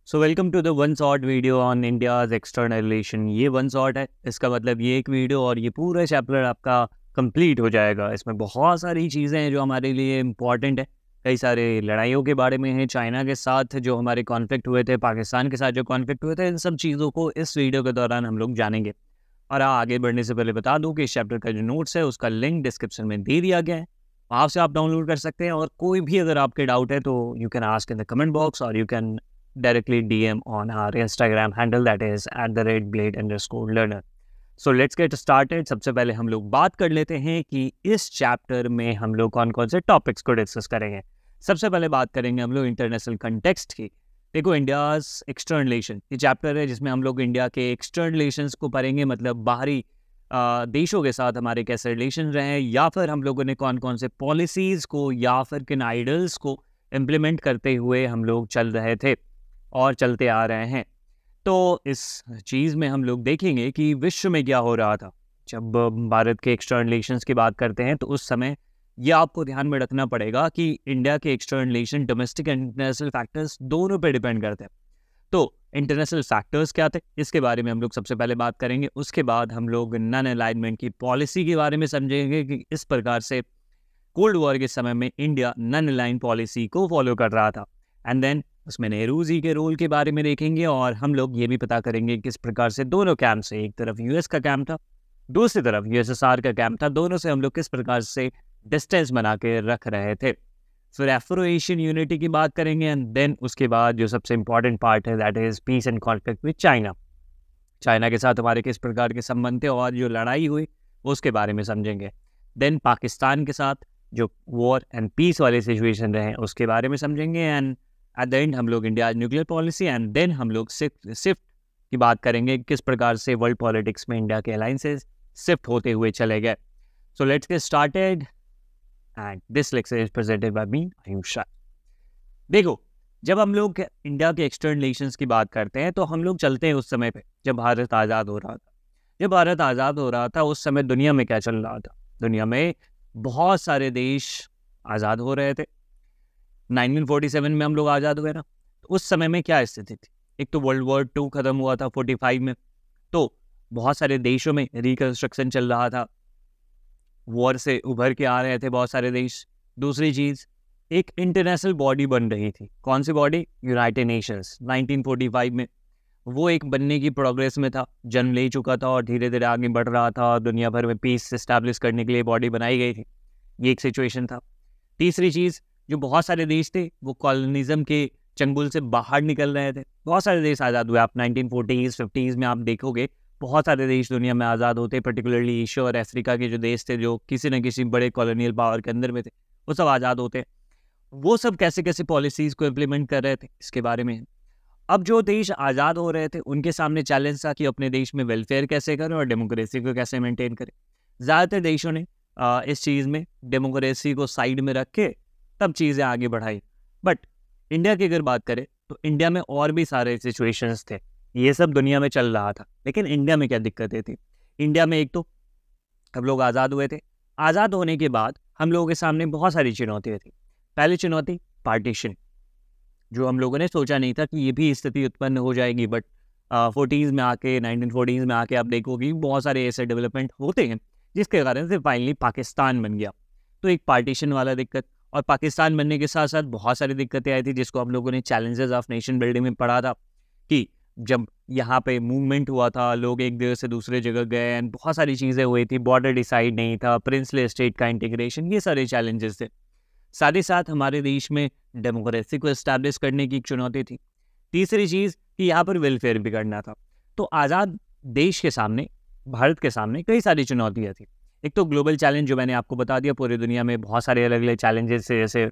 So welcome to the one shot video on India's external relation. ये one shot है, इसका मतलब ये एक वीडियो और ये पूरा चैप्टर आपका कंप्लीट हो जाएगा। इसमें बहुत सारी चीज़ें हैं जो हमारे लिए इम्पॉर्टेंट है। कई सारे लड़ाइयों के बारे में है, चाइना के साथ जो हमारे कॉन्फ्लिक्ट हुए थे, पाकिस्तान के साथ जो कॉन्फ्लिक्ट हुए थे, इन सब चीज़ों को इस वीडियो के दौरान हम लोग जानेंगे। और आगे बढ़ने से पहले बता दूं कि इस चैप्टर का जो नोट्स है उसका लिंक डिस्क्रिप्शन में दे दिया गया है, वहाँ से आप डाउनलोड कर सकते हैं। और कोई भी अगर आपके डाउट है तो you can ask in the comment box और you can directly DM on our Instagram handle, that is @blade_learner. So let's get started. सबसे पहले हम लोग बात कर लेते हैं कि इस चैप्टर में हम लोग कौन कौन से टॉपिक्स को डिस्कस करेंगे। सबसे पहले बात करेंगे हम लोग इंटरनेशनल कंटेक्स्ट की। देखो, इंडियाज एक्सटर्नल रिलेशन ये चैप्टर है जिसमें हम लोग इंडिया के एक्सटर्नल रिलेशंस को पढ़ेंगे, मतलब बाहरी देशों के साथ हमारे कैसे रिलेशन रहे, या फिर हम लोगों ने कौन कौन से पॉलिसीज़ को या फिर किन आइडल्स को इम्प्लीमेंट करते हुए हम लोग चल रहे थे और चलते आ रहे हैं। तो इस चीज़ में हम लोग देखेंगे कि विश्व में क्या हो रहा था। जब भारत के एक्सटर्नल रिलेशंस की बात करते हैं तो उस समय ये आपको ध्यान में रखना पड़ेगा कि इंडिया के external relation domestic and international factors दोनों पे डिपेंड करते हैं। तो इंटरनेशनल फैक्टर्स क्या थे, इसके बारे में हम लोग सबसे पहले बात करेंगे। उसके बाद हम लोग नॉन अलाइनमेंट की पॉलिसी के बारे में समझेंगे कि इस प्रकार से कोल्ड वॉर के समय में इंडिया नॉन अलाइन पॉलिसी को फॉलो कर रहा था। एंड देन उसमें नेहरू जी के रोल के बारे में देखेंगे और हम लोग ये भी पता करेंगे किस प्रकार से दोनों कैंप से, एक तरफ यूएस का कैंप था, दूसरी तरफ यूएसएसआर का कैंप था, दोनों से हम लोग किस प्रकार से डिस्टेंस बना के रख रहे थे। फिर एफ्रो एशियन यूनिटी की बात करेंगे एंड देन उसके बाद जो सबसे इंपॉर्टेंट पार्ट है that is peace and conflict with China. China के साथ हमारे किस प्रकार के संबंध थे और जो लड़ाई हुई उसके बारे में समझेंगे। देन पाकिस्तान के साथ जो वॉर एंड पीस वाले सिचुएशन रहे उसके बारे में समझेंगे। एंड एट द एंड हम लोग India nuclear policy and then हम लोग शिफ्ट की बात करेंगे, किस प्रकार से वर्ल्ड पॉलिटिक्स में इंडिया के अलायंसेस शिफ्ट होते हुए चले गए। So let's get started and this lecture is presented by me Ayush. देखो, जब हम लोग इंडिया के एक्सटर्नल रिलेशंस की बात करते हैं तो हम लोग चलते हैं उस समय पे जब भारत आज़ाद हो रहा था। जब भारत आज़ाद हो रहा था उस समय दुनिया में क्या चल रहा था? दुनिया में बहुत सारे देश आज़ाद हो रहे थे। 1947 में हम लोग आज़ाद हुए ना, तो उस समय में क्या स्थिति थी? एक तो वर्ल्ड वॉर 2 खत्म हुआ था 45 में, तो बहुत सारे देशों में रिकंस्ट्रक्शन चल रहा था, वॉर से उभर के आ रहे थे बहुत सारे देश। दूसरी चीज़, एक इंटरनेशनल बॉडी बन रही थी। कौन सी बॉडी? United Nations. 1945 में वो एक बनने की प्रोग्रेस में था, जन्म ले चुका था और धीरे धीरे आगे बढ़ रहा था। दुनिया भर में पीस इस्टेब्लिश करने के लिए बॉडी बनाई गई थी। ये एक सिचुएशन था। तीसरी चीज़, जो बहुत सारे देश थे वो कॉलोनिज्म के चंगुल से बाहर निकल रहे थे। बहुत सारे देश आज़ाद हुए। आप 1940s 50s में आप देखोगे बहुत सारे देश दुनिया में आज़ाद होते, पर्टिकुलरली एशिया और अफ्रीका के जो देश थे जो किसी न किसी बड़े कॉलोनियल पावर के अंदर में थे, वो सब आज़ाद होते। वो सब कैसे कैसे पॉलिसीज़ को इम्प्लीमेंट कर रहे थे इसके बारे में। अब जो देश आज़ाद हो रहे थे उनके सामने चैलेंज था कि अपने देश में वेलफेयर कैसे करें और डेमोक्रेसी को कैसे मेंटेन करें। ज़्यादातर देशों ने इस चीज़ में डेमोक्रेसी को साइड में रख के तब चीज़ें आगे बढ़ाई। बट इंडिया की अगर बात करें तो इंडिया में और भी सारे सिचुएशंस थे। ये सब दुनिया में चल रहा था, लेकिन इंडिया में क्या दिक्कतें थी? इंडिया में एक तो हम लोग आज़ाद हुए थे। आज़ाद होने के बाद हम लोगों के सामने बहुत सारी चुनौतियाँ थी। पहली चुनौती पार्टीशन, जो हम लोगों ने सोचा नहीं था कि ये भी स्थिति उत्पन्न हो जाएगी। बट 40s में आके 1940s में आके आप देखोगे बहुत सारे ऐसे डेवलपमेंट होते हैं जिसके कारण से फाइनली पाकिस्तान बन गया। तो एक पार्टीशन वाला दिक्कत, और पाकिस्तान बनने के साथ साथ बहुत सारी दिक्कतें आई थी जिसको हम लोगों ने चैलेंजेस ऑफ नेशन बिल्डिंग में पढ़ा था कि जब यहाँ पे मूवमेंट हुआ था, लोग एक जगह से दूसरे जगह गए एंड बहुत सारी चीज़ें हुई थी, बॉर्डर डिसाइड नहीं था, प्रिंसली स्टेट का इंटीग्रेशन, ये सारे चैलेंजेस थे। साथ ही साथ हमारे देश में डेमोक्रेसी को एस्टैब्लिश करने की एक चुनौती थी। तीसरी चीज़ कि यहाँ पर वेलफेयर भी करना था। तो आज़ाद देश के सामने, भारत के सामने कई सारी चुनौतियाँ थी। एक तो ग्लोबल चैलेंज जो मैंने आपको बता दिया, पूरी दुनिया में बहुत सारे अलग अलग चैलेंजेस थे, जैसे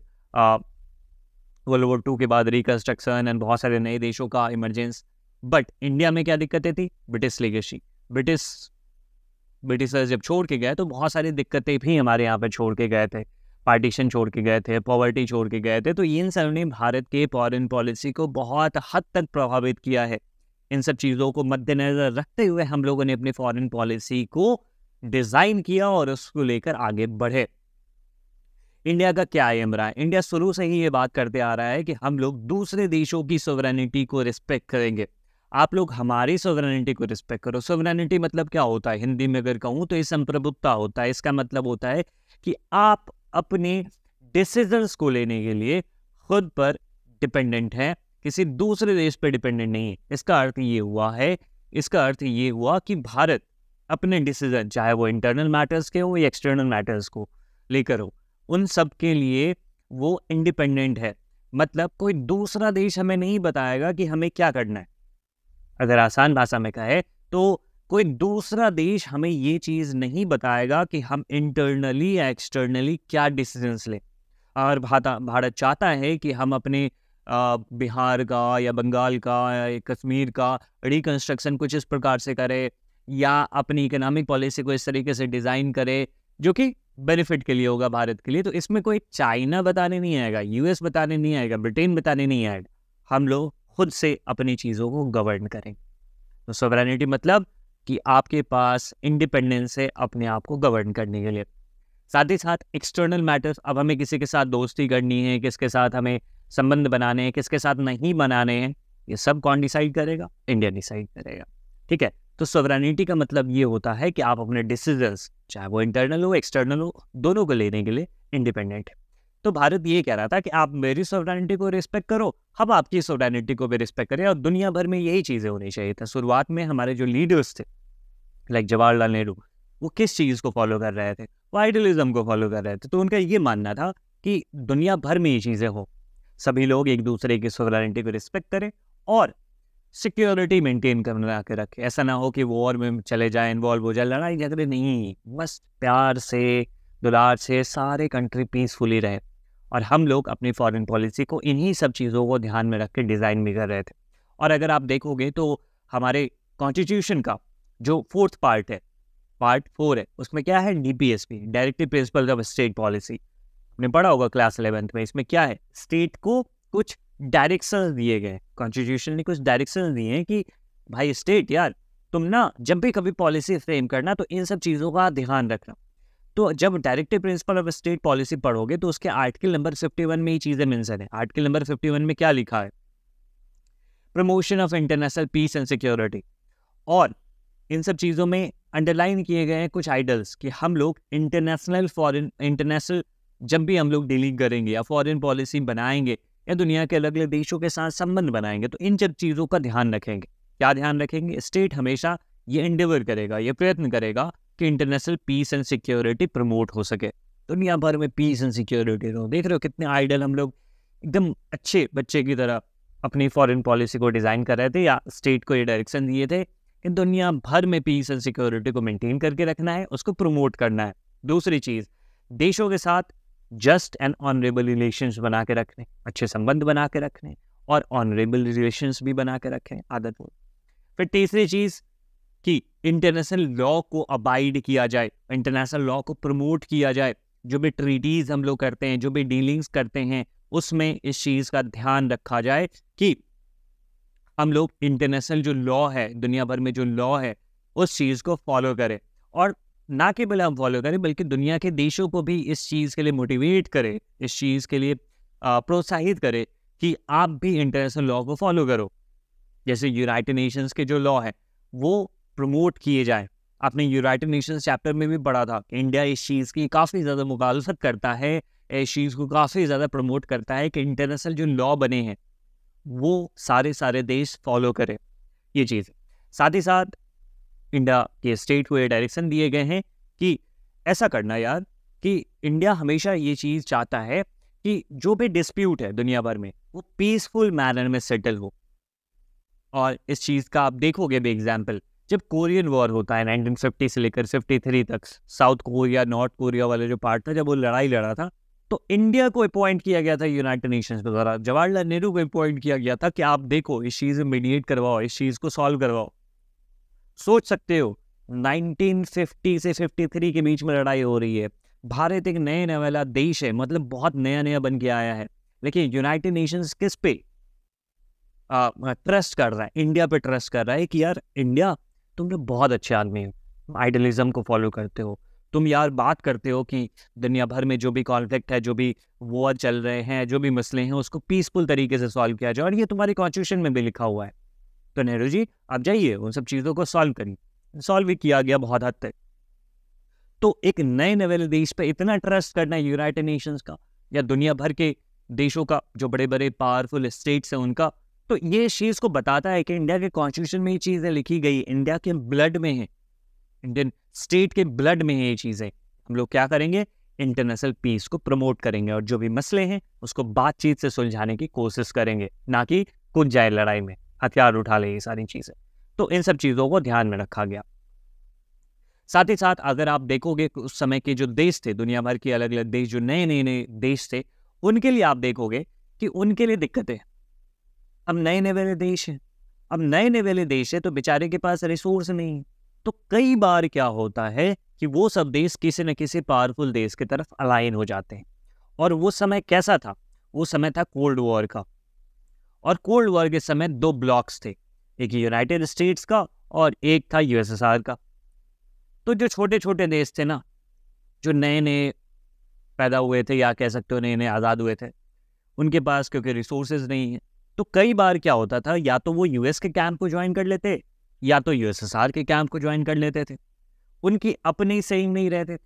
वर्ल्ड वॉर 2 के बाद रिकंस्ट्रक्शन एंड बहुत सारे नए देशों का इमरजेंस। बट इंडिया में क्या दिक्कतें थी? British legacy. ब्रिटिशर्स जब छोड़ के गए तो बहुत सारी दिक्कतें भी हमारे यहाँ पर छोड़ के गए थे। पार्टीशन छोड़ के गए थे, पॉवर्टी छोड़ के गए थे। तो इन सब ने भारत के फॉरेन पॉलिसी को बहुत हद तक प्रभावित किया है। इन सब चीज़ों को मद्देनजर रखते हुए हम लोगों ने अपनी फॉरेन पॉलिसी को डिज़ाइन किया और उसको लेकर आगे बढ़े। इंडिया का क्या एम रहा है? इंडिया शुरू से ही ये बात करते आ रहा है कि हम लोग दूसरे देशों की सोवरेनिटी को रिस्पेक्ट करेंगे। आप लोग हमारी सोवरेनिटी को रिस्पेक्ट करो। सोवरेनिटी मतलब क्या होता है? हिंदी में अगर कहूँ तो ये संप्रभुता होता है। इसका मतलब होता है कि आप अपने डिसीजंस को लेने के लिए खुद पर डिपेंडेंट हैं, किसी दूसरे देश पर डिपेंडेंट नहीं है। इसका अर्थ ये हुआ कि भारत अपने डिसीजन, चाहे वो इंटरनल मैटर्स के हो या एक्सटर्नल मैटर्स को लेकर हो, उन सब के लिए वो इंडिपेंडेंट है। मतलब कोई दूसरा देश हमें नहीं बताएगा कि हमें क्या करना है। अगर आसान भाषा में कहे तो कोई दूसरा देश हमें ये चीज़ नहीं बताएगा कि हम इंटरनली या एक्सटर्नली क्या डिसीजंस लें। और भारत चाहता है कि हम अपने बिहार का या बंगाल का या कश्मीर का रिकंस्ट्रक्शन कुछ इस प्रकार से करे, या अपनी इकोनॉमिक पॉलिसी को इस तरीके से डिज़ाइन करे जो कि बेनिफिट के लिए होगा भारत के लिए। तो इसमें कोई चाइना बताने नहीं आएगा, यूएस बताने नहीं आएगा, ब्रिटेन बताने नहीं आएगा। हम लोग खुद से अपनी चीज़ों को गवर्न करें। तो सोवरेनिटी मतलब कि आपके पास इंडिपेंडेंस है अपने आप को गवर्न करने के लिए। साथ ही साथ एक्सटर्नल मैटर्स, अब हमें किसी के साथ दोस्ती करनी है, किसके साथ हमें संबंध बनाने हैं, किसके साथ नहीं बनाने हैं, ये सब कौन डिसाइड करेगा? इंडिया डिसाइड करेगा। ठीक है, तो सोवरेनिटी का मतलब ये होता है कि आप अपने डिसीजंस, चाहे वो इंटरनल हो एक्सटर्नल हो, दोनों को लेने के लिए इंडिपेंडेंट है। तो भारत ये कह रहा था कि आप मेरी सोवरेनिटी को रिस्पेक्ट करो, हम आपकी सोवरेनिटी को भी रिस्पेक्ट करें, और दुनिया भर में यही चीज़ें होनी चाहिए था। शुरुआत में हमारे जो लीडर्स थे लाइक जवाहरलाल नेहरू, वो किस चीज़ को फॉलो कर रहे थे? वो आइडियलिज्म को फॉलो कर रहे थे। तो उनका ये मानना था कि दुनिया भर में ये चीज़ें हो, सभी लोग एक दूसरे की सोवरेनिटी को रिस्पेक्ट करें और सिक्योरिटी मेंटेन करना के रखें। ऐसा ना हो कि वॉर में चले जाएं, इन्वॉल्व हो जाए, लड़ाई झगड़े नहीं, बस प्यार से दुलार से सारे कंट्री पीसफुली रहे। और हम लोग अपनी फॉरेन पॉलिसी को इन्हीं सब चीज़ों को ध्यान में रख के डिज़ाइन भी कर रहे थे। और अगर आप देखोगे तो हमारे कॉन्स्टिट्यूशन का जो 4th पार्ट है, पार्ट 4 है, उसमें क्या है? DPSP, directive principle of state policy. आपने पढ़ा होगा क्लास 11th में। इसमें क्या है? स्टेट को कुछ डायरेक्शंस दिए गए, कॉन्स्टिट्यूशन ने कुछ डायरेक्शंस दिए हैं कि भाई स्टेट यार, तुम ना जब भी कभी पॉलिसी फ्रेम करना तो इन सब चीज़ों का ध्यान रखना। तो जब directive principle of state policy पढ़ोगे तो उसके आर्टिकल नंबर 51 में ये चीज़ें मेंशन है। आर्टिकल नंबर 51 में क्या लिखा है? Promotion of international peace and security. और इन सब चीज़ों में अंडरलाइन किए गए हैं कुछ आइडल्स कि हम लोग इंटरनेशनल जब भी हम लोग डीलिंग करेंगे या फॉरेन पॉलिसी बनाएंगे या दुनिया के अलग अलग देशों के साथ संबंध बनाएंगे तो इन सब चीज़ों का ध्यान रखेंगे। क्या ध्यान रखेंगे? स्टेट हमेशा ये एंडेवर करेगा, ये प्रयत्न करेगा कि international peace and security promote हो सके, दुनिया भर में पीस एंड सिक्योरिटी हो। देख रहे हो कितने आइडल हम लोग एकदम अच्छे बच्चे की तरह अपनी फॉरेन पॉलिसी को डिज़ाइन कर रहे थे या स्टेट को ये डायरेक्शन दिए थे कि दुनिया भर में पीस एंड सिक्योरिटी को मेंटेन करके रखना है, उसको प्रमोट करना है। दूसरी चीज़, देशों के साथ जस्ट एंड ऑनरेबल रिलेशंस बना के रखने, अच्छे संबंध बना के रखने और ऑनरेबल रिलेशंस भी बना के रखें, आदतपूर्ण। फिर तीसरी चीज़ कि इंटरनेशनल लॉ को अबाइड किया जाए, इंटरनेशनल लॉ को प्रमोट किया जाए। जो भी ट्रीटीज़ हम लोग करते हैं, जो भी डीलिंग्स करते हैं, उसमें इस चीज़ का ध्यान रखा जाए कि हम लोग इंटरनेशनल जो लॉ है, दुनिया भर में जो लॉ है, उस चीज़ को फॉलो करें। और ना केवल हम फॉलो करें बल्कि दुनिया के देशों को भी इस चीज़ के लिए मोटिवेट करें, इस चीज़ के लिए प्रोत्साहित करें कि आप भी इंटरनेशनल लॉ को फॉलो करो। जैसे यूनाइटेड नेशंस के जो लॉ है वो प्रमोट किए जाएं। आपने यूनाइटेड नेशंस चैप्टर में भी पढ़ा था कि इंडिया इस चीज़ की काफ़ी ज़्यादा मुखालफत करता है, इस चीज़ को काफ़ी ज़्यादा प्रमोट करता है कि इंटरनेशनल जो लॉ बने हैं वो सारे देश फॉलो करें ये चीज़। साथ ही साथ इंडिया के स्टेट को ये डायरेक्शन दिए गए हैं कि ऐसा करना यार कि इंडिया हमेशा ये चीज़ चाहता है कि जो भी डिस्प्यूट है दुनिया भर में वो पीसफुल मैनर में सेटल हो। और इस चीज़ का आप देखोगे भी एग्जाम्पल, जब कोरियन वॉर होता है 1950 से लेकर 53 तक, साउथ कोरिया नॉर्थ कोरिया वाले जो पार्ट था, जब वो लड़ाई लड़ा था तो इंडिया को अपॉइंट किया गया था यूनाइटेड नेशंस के द्वारा। जवाहरलाल नेहरू को अपॉइंट किया गया था कि आप देखो इस चीज़ में मीडिएट करवाओ, इस चीज़ को सॉल्व करवाओ। सोच सकते हो 1950 से 53 के बीच में लड़ाई हो रही है, भारत एक नए वाला देश है, मतलब बहुत नया बन के आया है, लेकिन यूनाइटेड नेशंस किस पे ट्रस्ट कर रहा है? इंडिया पे ट्रस्ट कर रहा है कि यार इंडिया तुम लोग बहुत अच्छे आदमी हो, आइडियलिज्म को फॉलो करते हो, तुम यार बात करते हो कि दुनिया भर में जो भी कॉन्फ्लिक्ट है, जो भी वॉर चल रहे हैं, जो भी मसले हैं, उसको पीसफुल तरीके से सॉल्व किया जाए, और ये तुम्हारी कॉन्स्टिट्यूशन में भी लिखा हुआ है। तो नेहरू जी आप जाइए उन सब चीज़ों को सॉल्व करिए। सॉल्व भी किया गया बहुत हद तक। तो एक नए नवेले देश पे इतना ट्रस्ट करना यूनाइटेड नेशंस का या दुनिया भर के देशों का, जो बड़े बड़े पावरफुल स्टेट्स हैं उनका, तो ये इस चीज़ को बताता है कि इंडिया के कॉन्स्टिट्यूशन में ये चीज़ें लिखी गई, इंडिया के ब्लड में है, इंडियन स्टेट के ब्लड में है ये चीज़ें। हम लोग क्या करेंगे, इंटरनेशनल पीस को प्रमोट करेंगे और जो भी मसले हैं उसको बातचीत से सुलझाने की कोशिश करेंगे, ना कि कूद जाए लड़ाई में, हथियार उठा ले, ये सारी चीज़ें। तो इन सब चीज़ों को ध्यान में रखा गया। साथ ही साथ अगर आप देखोगे उस समय के जो देश थे, दुनिया भर के अलग अलग देश, जो नए नए नए देश थे, उनके लिए आप देखोगे कि उनके लिए दिक्कतें। अब नए नवेले देश हैं, अब नए नवेले देश है तो बेचारे के पास रिसोर्स नहीं है। तो कई बार क्या होता है कि वो सब देश किसी न किसी पावरफुल देश की तरफ अलाइन हो जाते हैं। और वो समय कैसा था, वो समय था कोल्ड वॉर का। और कोल्ड वॉर के समय दो ब्लॉक्स थे, एक यूनाइटेड स्टेट्स का और एक था यूएसएसआर का। तो जो छोटे छोटे देश थे ना, जो नए नए पैदा हुए थे या कह सकते हो नए नए आज़ाद हुए थे, उनके पास क्योंकि रिसोर्सेज नहीं है, तो कई बार क्या होता था, या तो वो यूएस के कैंप को ज्वाइन कर लेते या तो यूएसएसआर के कैंप को ज्वाइन कर लेते थे। उनकी अपनी सही नहीं रहते थे,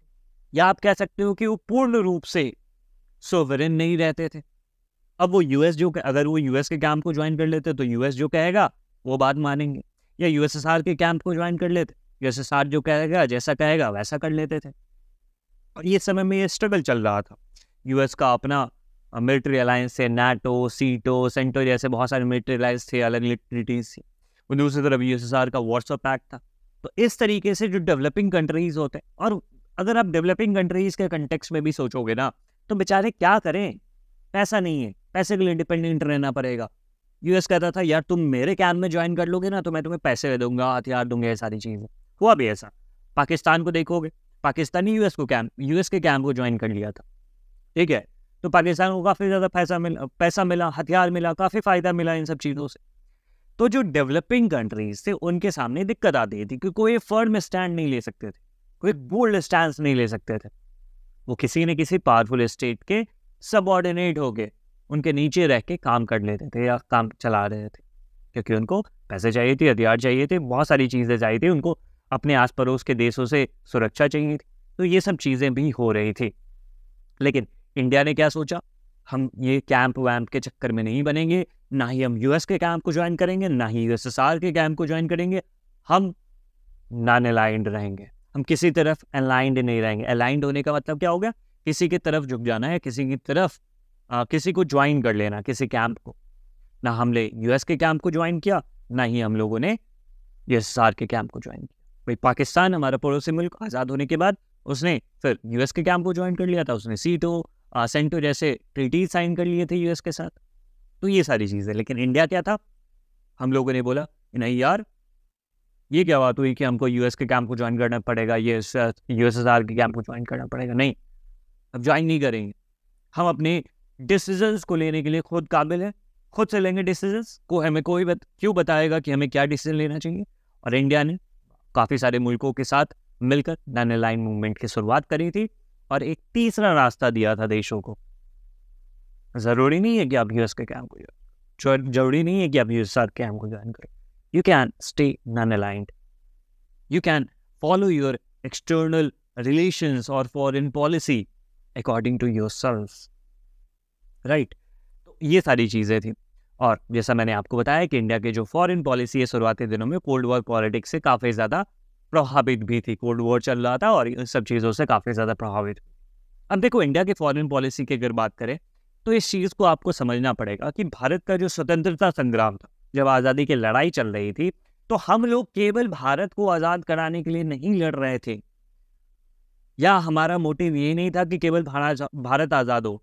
या आप कह सकते हो कि वो पूर्ण रूप से सोवरेन नहीं रहते थे। अब वो यूएस जो, अगर वो यूएस के कैंप को ज्वाइन कर लेते तो यूएस जो कहेगा वो बात मानेंगे, या यूएसएसआर के कैंप को ज्वाइन कर लेते, यूएसएसआर जो कहेगा, जैसा कहेगा वैसा कर लेते थे। और ये समय में ये स्ट्रगल चल रहा था। यूएस का अपना मिलिट्री अलायंस है, नाटो, सीटो, सेंटो जैसे बहुत सारे मिलिट्री अलायंस थे, अलग अलग ट्रीटीज थी। और दूसरी तरफ यूएसएसआर का वार्सो पैक्ट था। तो इस तरीके से जो डेवलपिंग कंट्रीज होते हैं, और अगर आप डेवलपिंग कंट्रीज के कंटेक्स्ट में भी सोचोगे ना, तो बेचारे क्या करें, पैसा नहीं है, पैसे के लिए डिपेंडेंट रहना पड़ेगा। यूएस कहता था यार तुम मेरे कैंप में ज्वाइन कर लोगे ना तो मैं तुम्हें पैसे दे दूंगा, हथियार दूंगा, ये सारी चीज़ें। हुआ भी ऐसा। पाकिस्तान को देखोगे, पाकिस्तानी यूएस के कैंप को ज्वाइन कर लिया था, ठीक है। तो पाकिस्तान को काफ़ी ज़्यादा पैसा मिला, हथियार मिला, काफ़ी फ़ायदा मिला इन सब चीज़ों से। तो जो डेवलपिंग कंट्रीज थे उनके सामने दिक्कत आती थी कि कोई फर्म स्टैंड नहीं ले सकते थे, कोई बोल्ड स्टैंड नहीं ले सकते थे। वो किसी न किसी पावरफुल स्टेट के सबऑर्डिनेट हो गए, उनके नीचे रह के काम कर लेते थे या काम चला रहे थे, क्योंकि उनको पैसे चाहिए थे, हथियार चाहिए थे, बहुत सारी चीज़ें चाहिए थी, उनको अपने आस पड़ोस के देशों से सुरक्षा चाहिए थी। तो ये सब चीज़ें भी हो रही थी। लेकिन इंडिया ने क्या सोचा, हम ये कैंप वैम्प के चक्कर में नहीं बनेंगे, ना ही हम यूएस के कैंप को ज्वाइन करेंगे, ना ही यूएसएसआर के कैंप को ज्वाइन करेंगे। हम नॉन अलाइंड रहेंगे, हम किसी तरफ अलाइंड नहीं रहेंगे। अलाइंड होने का मतलब क्या हो गया, किसी की तरफ झुक जाना है, किसी की तरफ किसी को ज्वाइन कर लेना, किसी कैंप को। ना हमने यूएस के कैंप को ज्वाइन किया, ना ही हम लोगों ने यूएसएसआर के कैंप को ज्वाइन किया। भाई पाकिस्तान हमारा पड़ोसी मुल्क आज़ाद होने के बाद उसने फिर यूएस के कैंप को ज्वाइन कर लिया था, उसने सीटो सेंटो जैसे ट्रीटी साइन कर लिए थे यूएस के साथ। तो ये सारी चीज़ें। लेकिन इंडिया क्या था, हम लोगों ने बोला नहीं यार, ये क्या बात हुई कि हमको यूएस के कैंप को ज्वाइन करना पड़ेगा, यूएसएसआर के कैंप को ज्वाइन करना पड़ेगा। नहीं, अब ज्वाइन नहीं करेंगे। हम अपने डिसीजंस को लेने के लिए खुद काबिल है, खुद से लेंगे डिसीजंस को। हमें कोई क्यों बताएगा कि हमें क्या डिसीजन लेना चाहिए। और इंडिया ने काफ़ी सारे मुल्कों के साथ मिलकर नॉन अलाइंड मूवमेंट की शुरुआत करी थी और एक तीसरा रास्ता दिया था देशों को। ज़रूरी नहीं है कि आप यूएस के कैंप को जरूरी नहीं है कि आप यूएसएसआर के कैंप को ज्वाइन करें। You can stay non aligned, you can follow your external relations और foreign policy according to yourself, right. तो ये सारी चीज़ें थी। और जैसा मैंने आपको बताया कि इंडिया की जो फॉरेन पॉलिसी है शुरुआती दिनों में कोल्ड वॉर पॉलिटिक्स से काफ़ी ज़्यादा प्रभावित भी थी। कोल्ड वॉर चल रहा था और इन सब चीज़ों से काफ़ी ज़्यादा प्रभावित। अब देखो, इंडिया के फॉरेन पॉलिसी की अगर बात करें तो इस चीज़ को आपको समझना पड़ेगा कि भारत का जो स्वतंत्रता संग्राम था, जब आज़ादी की लड़ाई चल रही थी, तो हम लोग केवल भारत को आज़ाद कराने के लिए नहीं लड़ रहे थे, या हमारा मोटिव ये नहीं था कि केवल भारत आज़ाद हो।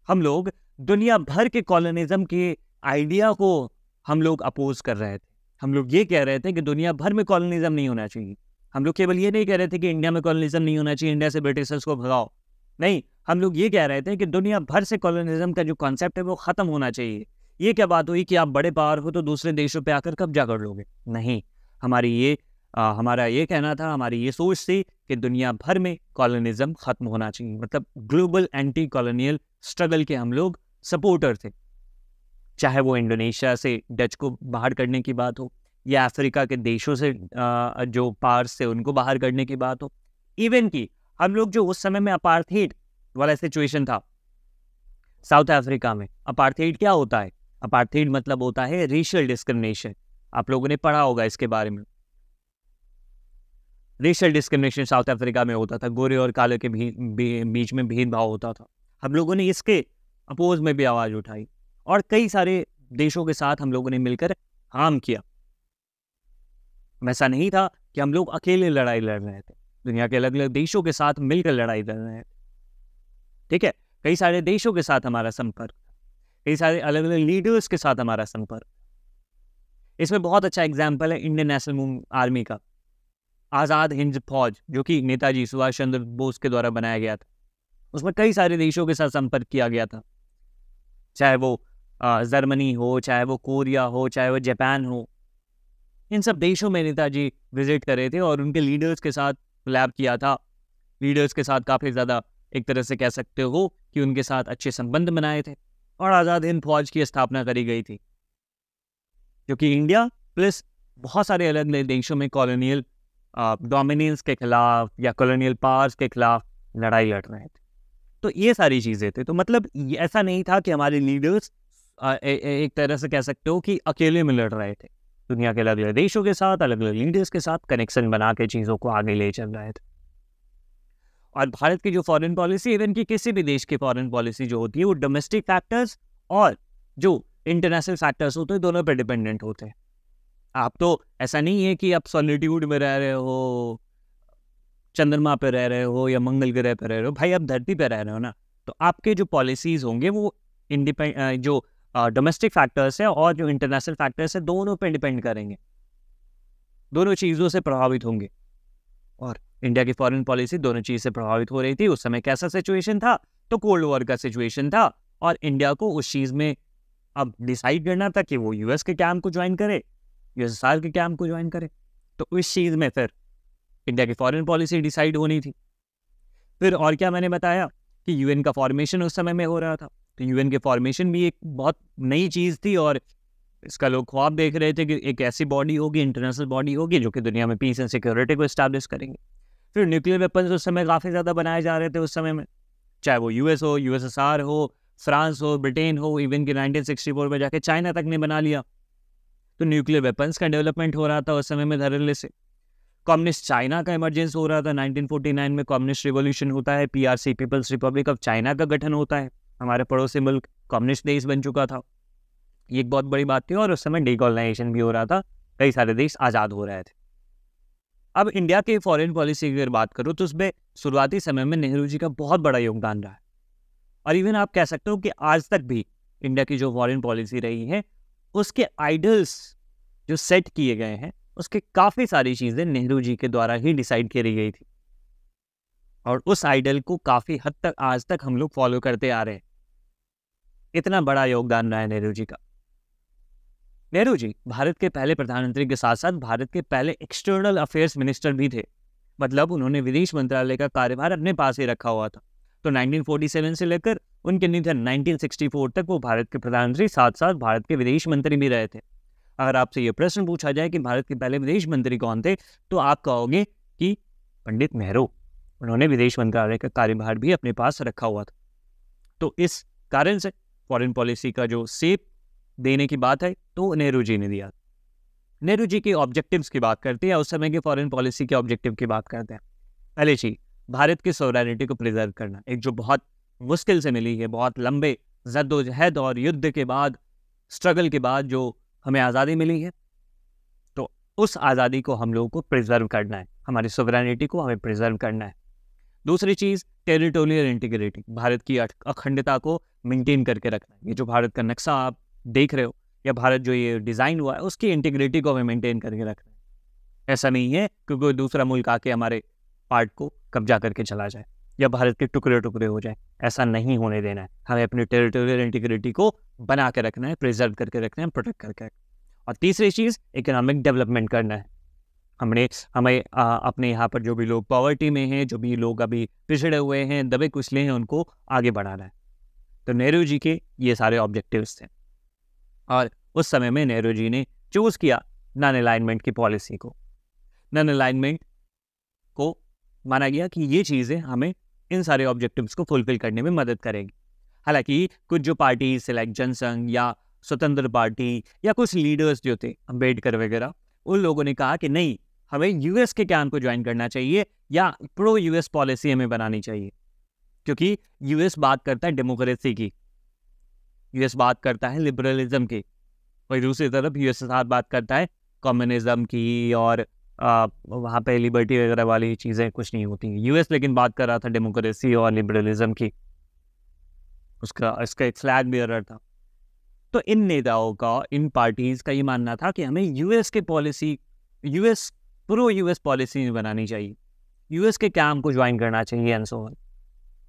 हम लोग दुनिया भर के कॉलोनिज्म के आइडिया को हम लोग अपोज कर रहे थे। हम लोग ये कह रहे थे कि दुनिया भर में कॉलोनिज्म नहीं होना चाहिए। हम लोग केवल ये नहीं कह रहे थे कि इंडिया में कॉलोनिज्म नहीं होना चाहिए, इंडिया से ब्रिटिशर्स को भगाओ। नहीं, हम लोग ये कह रहे थे कि दुनिया भर से कॉलोनिज्म का जो कॉन्सेप्ट है वो ख़त्म होना चाहिए। ये क्या बात हुई कि आप बड़े पावर हो तो दूसरे देशों पे आकर कब्जा कर लोगे? नहीं, हमारी ये हमारा ये कहना था, हमारी ये सोच थी कि दुनिया भर में कॉलोनिज्म ख़त्म होना चाहिए। मतलब ग्लोबल एंटी कॉलोनियल स्ट्रगल के हम लोग सपोर्टर थे। चाहे वो इंडोनेशिया से डच को बाहर करने की बात हो, या अफ्रीका के देशों से जो पार्स थे उनको बाहर करने की बात हो, इवन कि हम लोग जो उस समय में अपार्थेड वाला सिचुएशन था साउथ अफ्रीका में। अपार्थेड क्या होता है? अपार्थेड मतलब होता है रेशियल डिस्क्रिमिनेशन। आप लोगों ने पढ़ा होगा इसके बारे में। रेशियल डिस्क्रिमिनेशन साउथ अफ्रीका में होता था, गोरे और काले के बीच में भेदभाव होता था। हम लोगों ने इसके अपोज में भी आवाज़ उठाई और कई सारे देशों के साथ हम लोगों ने मिलकर काम किया। ऐसा नहीं था कि हम लोग अकेले लड़ाई लड़ रहे थे, दुनिया के अलग अलग देशों के साथ मिलकर लड़ाई लड़ रहे थे। ठीक है, कई सारे देशों के साथ हमारा संपर्क, कई सारे अलग अलग लीडर्स के साथ हमारा संपर्क। इसमें बहुत अच्छा एग्जाम्पल है इंडियन नेशनल आर्मी का, आज़ाद हिंद फौज, जो कि नेताजी सुभाष चंद्र बोस के द्वारा बनाया गया था। उसमें कई सारे देशों के साथ संपर्क किया गया था, चाहे वो जर्मनी हो, चाहे वो कोरिया हो, चाहे वो जापान हो। इन सब देशों में नेताजी विजिट करे थे और उनके लीडर्स के साथ कोलैब किया था। लीडर्स के साथ काफ़ी ज़्यादा एक तरह से कह सकते हो कि उनके साथ अच्छे संबंध बनाए थे और आज़ाद हिंद फौज की स्थापना करी गई थी, जो कि इंडिया प्लस बहुत सारे अलग अलग देशों में कॉलोनियल डोमिनेंस के खिलाफ या कॉलोनियल पावर्स के खिलाफ लड़ाई लड़ रहे थे। तो ये सारी चीज़ें थे। तो मतलब ऐसा नहीं था कि हमारे लीडर्स एक तरह से कह सकते हो कि अकेले में लड़ रहे थे। दुनिया के अलग अलग देशों के साथ, अलग अलग लीडर्स के साथ कनेक्शन बना के चीज़ों को आगे ले चल रहे थे। और भारत की जो फॉरेन पॉलिसी, इवन की किसी भी देश की फॉरेन पॉलिसी जो होती है, वो डोमेस्टिक फैक्टर्स और जो इंटरनेशनल फैक्टर्स होते हैं दोनों पर डिपेंडेंट होते हैं। आप तो ऐसा नहीं है कि आप सॉलिट्यूड में रह रहे हो, चंद्रमा पे रह रहे हो या मंगल ग्रह पे रह रहे हो, भाई आप धरती पे रह रहे हो ना। तो आपके जो पॉलिसीज होंगे वो जो डोमेस्टिक फैक्टर्स है और जो इंटरनेशनल फैक्टर्स है दोनों पे डिपेंड करेंगे, दोनों चीज़ों से प्रभावित होंगे। और इंडिया की फॉरेन पॉलिसी दोनों चीज़ से प्रभावित हो रही थी। उस समय कैसा सिचुएशन था? तो कोल्ड वॉर का सिचुएशन था और इंडिया को उस चीज़ में अब डिसाइड करना था कि वो यूएस के कैंप को ज्वाइन करे, यूएसएसआर के कैंप को ज्वाइन करे। तो इस चीज़ में फिर इंडिया की फॉरेन पॉलिसी डिसाइड होनी थी। फिर और क्या मैंने बताया कि यूएन का फॉर्मेशन उस समय में हो रहा था। तो यूएन के फॉर्मेशन भी एक बहुत नई चीज़ थी और इसका लोग ख्वाब देख रहे थे कि एक ऐसी बॉडी होगी, इंटरनेशनल बॉडी होगी जो कि दुनिया में पीस एंड सिक्योरिटी को इस्टेब्लिश करेंगे। फिर न्यूक्लियर वेपन्स उस समय काफ़ी ज़्यादा बनाए जा रहे थे उस समय में, चाहे वो यूएस हो, यूएसएसआर हो, फ्रांस हो, ब्रिटेन हो, इवन कि 1964 में जाके चाइना तक ने बना लिया। तो न्यूक्लियर वेपन्स का डेवलपमेंट हो रहा था उस समय में धड़ल्ले से। कम्युनिस्ट चाइना का इमरजेंस हो रहा था। 1949 में कम्युनिस्ट रिवॉल्यूशन होता है, PRC people's republic of China का गठन होता है। हमारे पड़ोसी मुल्क कम्युनिस्ट देश बन चुका था, ये एक बहुत बड़ी बात थी। और उस समय डीकॉलोनाइजेशन भी हो रहा था, कई सारे देश आज़ाद हो रहे थे। अब इंडिया की फॉरेन पॉलिसी की अगर बात करूँ तो उसमें शुरुआती समय में नेहरू जी का बहुत बड़ा योगदान रहा है। और इवन आप कह सकते हो कि आज तक भी इंडिया की जो फॉरेन पॉलिसी रही है उसके आइडल्स जो सेट किए गए हैं, उसके काफ़ी सारी चीज़ें नेहरू जी के द्वारा ही डिसाइड करी गई थी और उस आइडल को काफ़ी हद तक आज तक हम लोग फॉलो करते आ रहे हैं। इतना बड़ा योगदान रहा है नेहरू जी का। नेहरू जी भारत के पहले प्रधानमंत्री के साथ साथ भारत के पहले एक्सटर्नल अफेयर्स मिनिस्टर भी थे। मतलब उन्होंने विदेश मंत्रालय का कार्यभार अपने पास ही रखा हुआ था। तो 1947 से लेकर उनके निधन 1964 तक वो भारत के प्रधानमंत्री, साथ साथ भारत के विदेश मंत्री भी रहे थे। अगर आपसे ये प्रश्न पूछा जाए कि भारत के पहले विदेश मंत्री कौन थे, तो आप कहोगे कि पंडित नेहरू। उन्होंने विदेश मंत्रालय का कार्यभार भी अपने पास रखा हुआ था। तो इस कारण से फॉरेन पॉलिसी का जो शेप देने की बात है तो नेहरू जी ने दिया। नेहरू जी के ऑब्जेक्टिव्स की बात करते हैं, उस समय के फॉरेन पॉलिसी के ऑब्जेक्टिव की बात करते हैं। पहले चीज, भारत की सॉवरेनिटी को प्रिजर्व करना, एक जो बहुत मुश्किल से मिली है, बहुत लंबे जद्दोजहद और युद्ध के बाद, स्ट्रगल के बाद जो हमें आज़ादी मिली है, तो उस आज़ादी को हम लोगों को प्रिजर्व करना है, हमारी सॉवरेनिटी को हमें प्रिजर्व करना है। दूसरी चीज़, टेरिटोरियल इंटीग्रिटी, भारत की अखंडता को मेंटेन करके रखना है। ये जो भारत का नक्शा आप देख रहे हो या भारत जो ये डिज़ाइन हुआ है, उसकी इंटीग्रिटी को हमें मेंटेन करके रखना है। ऐसा नहीं है कि कोई दूसरा मुल्क आके हमारे पार्ट को कब्जा करके चला जाए या भारत के टुकड़े टुकड़े हो जाए, ऐसा नहीं होने देना है। हमें अपनी टेरिटोरियल इंटीग्रिटी को बना के रखना है, प्रिजर्व करके रखना है, प्रोटेक्ट करके। और तीसरी चीज़, इकोनॉमिक डेवलपमेंट करना है। हमें अपने यहाँ पर जो भी लोग पॉवर्टी में हैं, जो भी लोग अभी पिछड़े हुए हैं, दबे कुचले हैं, उनको आगे बढ़ाना है। तो नेहरू जी के ये सारे ऑब्जेक्टिव्स थे और उस समय में नेहरू जी ने चूज किया नॉन अलाइनमेंट की पॉलिसी को। नॉन अलाइनमेंट को माना गया कि ये चीज़ें हमें इन सारे ऑब्जेक्टिव्स को फुलफिल करने में मदद करेगी। हालांकि कुछ जो पार्टी लाइक जनसंघ या स्वतंत्र पार्टी या कुछ लीडर्स जो थे अम्बेडकर वगैरह, उन लोगों ने कहा कि नहीं, हमें यूएस के कैंप को ज्वाइन करना चाहिए या प्रो यूएस पॉलिसी हमें बनानी चाहिए, क्योंकि यूएस बात करता है डेमोक्रेसी की, यूएस बात करता है लिबरलिज्म की, और दूसरी तरफ यूएसएसआर बात करता है कम्युनिज्म की, और वहाँ पे लिबर्टी वगैरह वाली चीज़ें कुछ नहीं होती। यूएस लेकिन बात कर रहा था डेमोक्रेसी और लिबरलिज्म की, इसका एक फ्लैग बेयरर था। तो इन नेताओं का, इन पार्टीज का ये मानना था कि हमें यूएस के policy, US pro US policy बनानी चाहिए, यूएस के कैंप को ज्वाइन करना चाहिए एंड सो ऑन।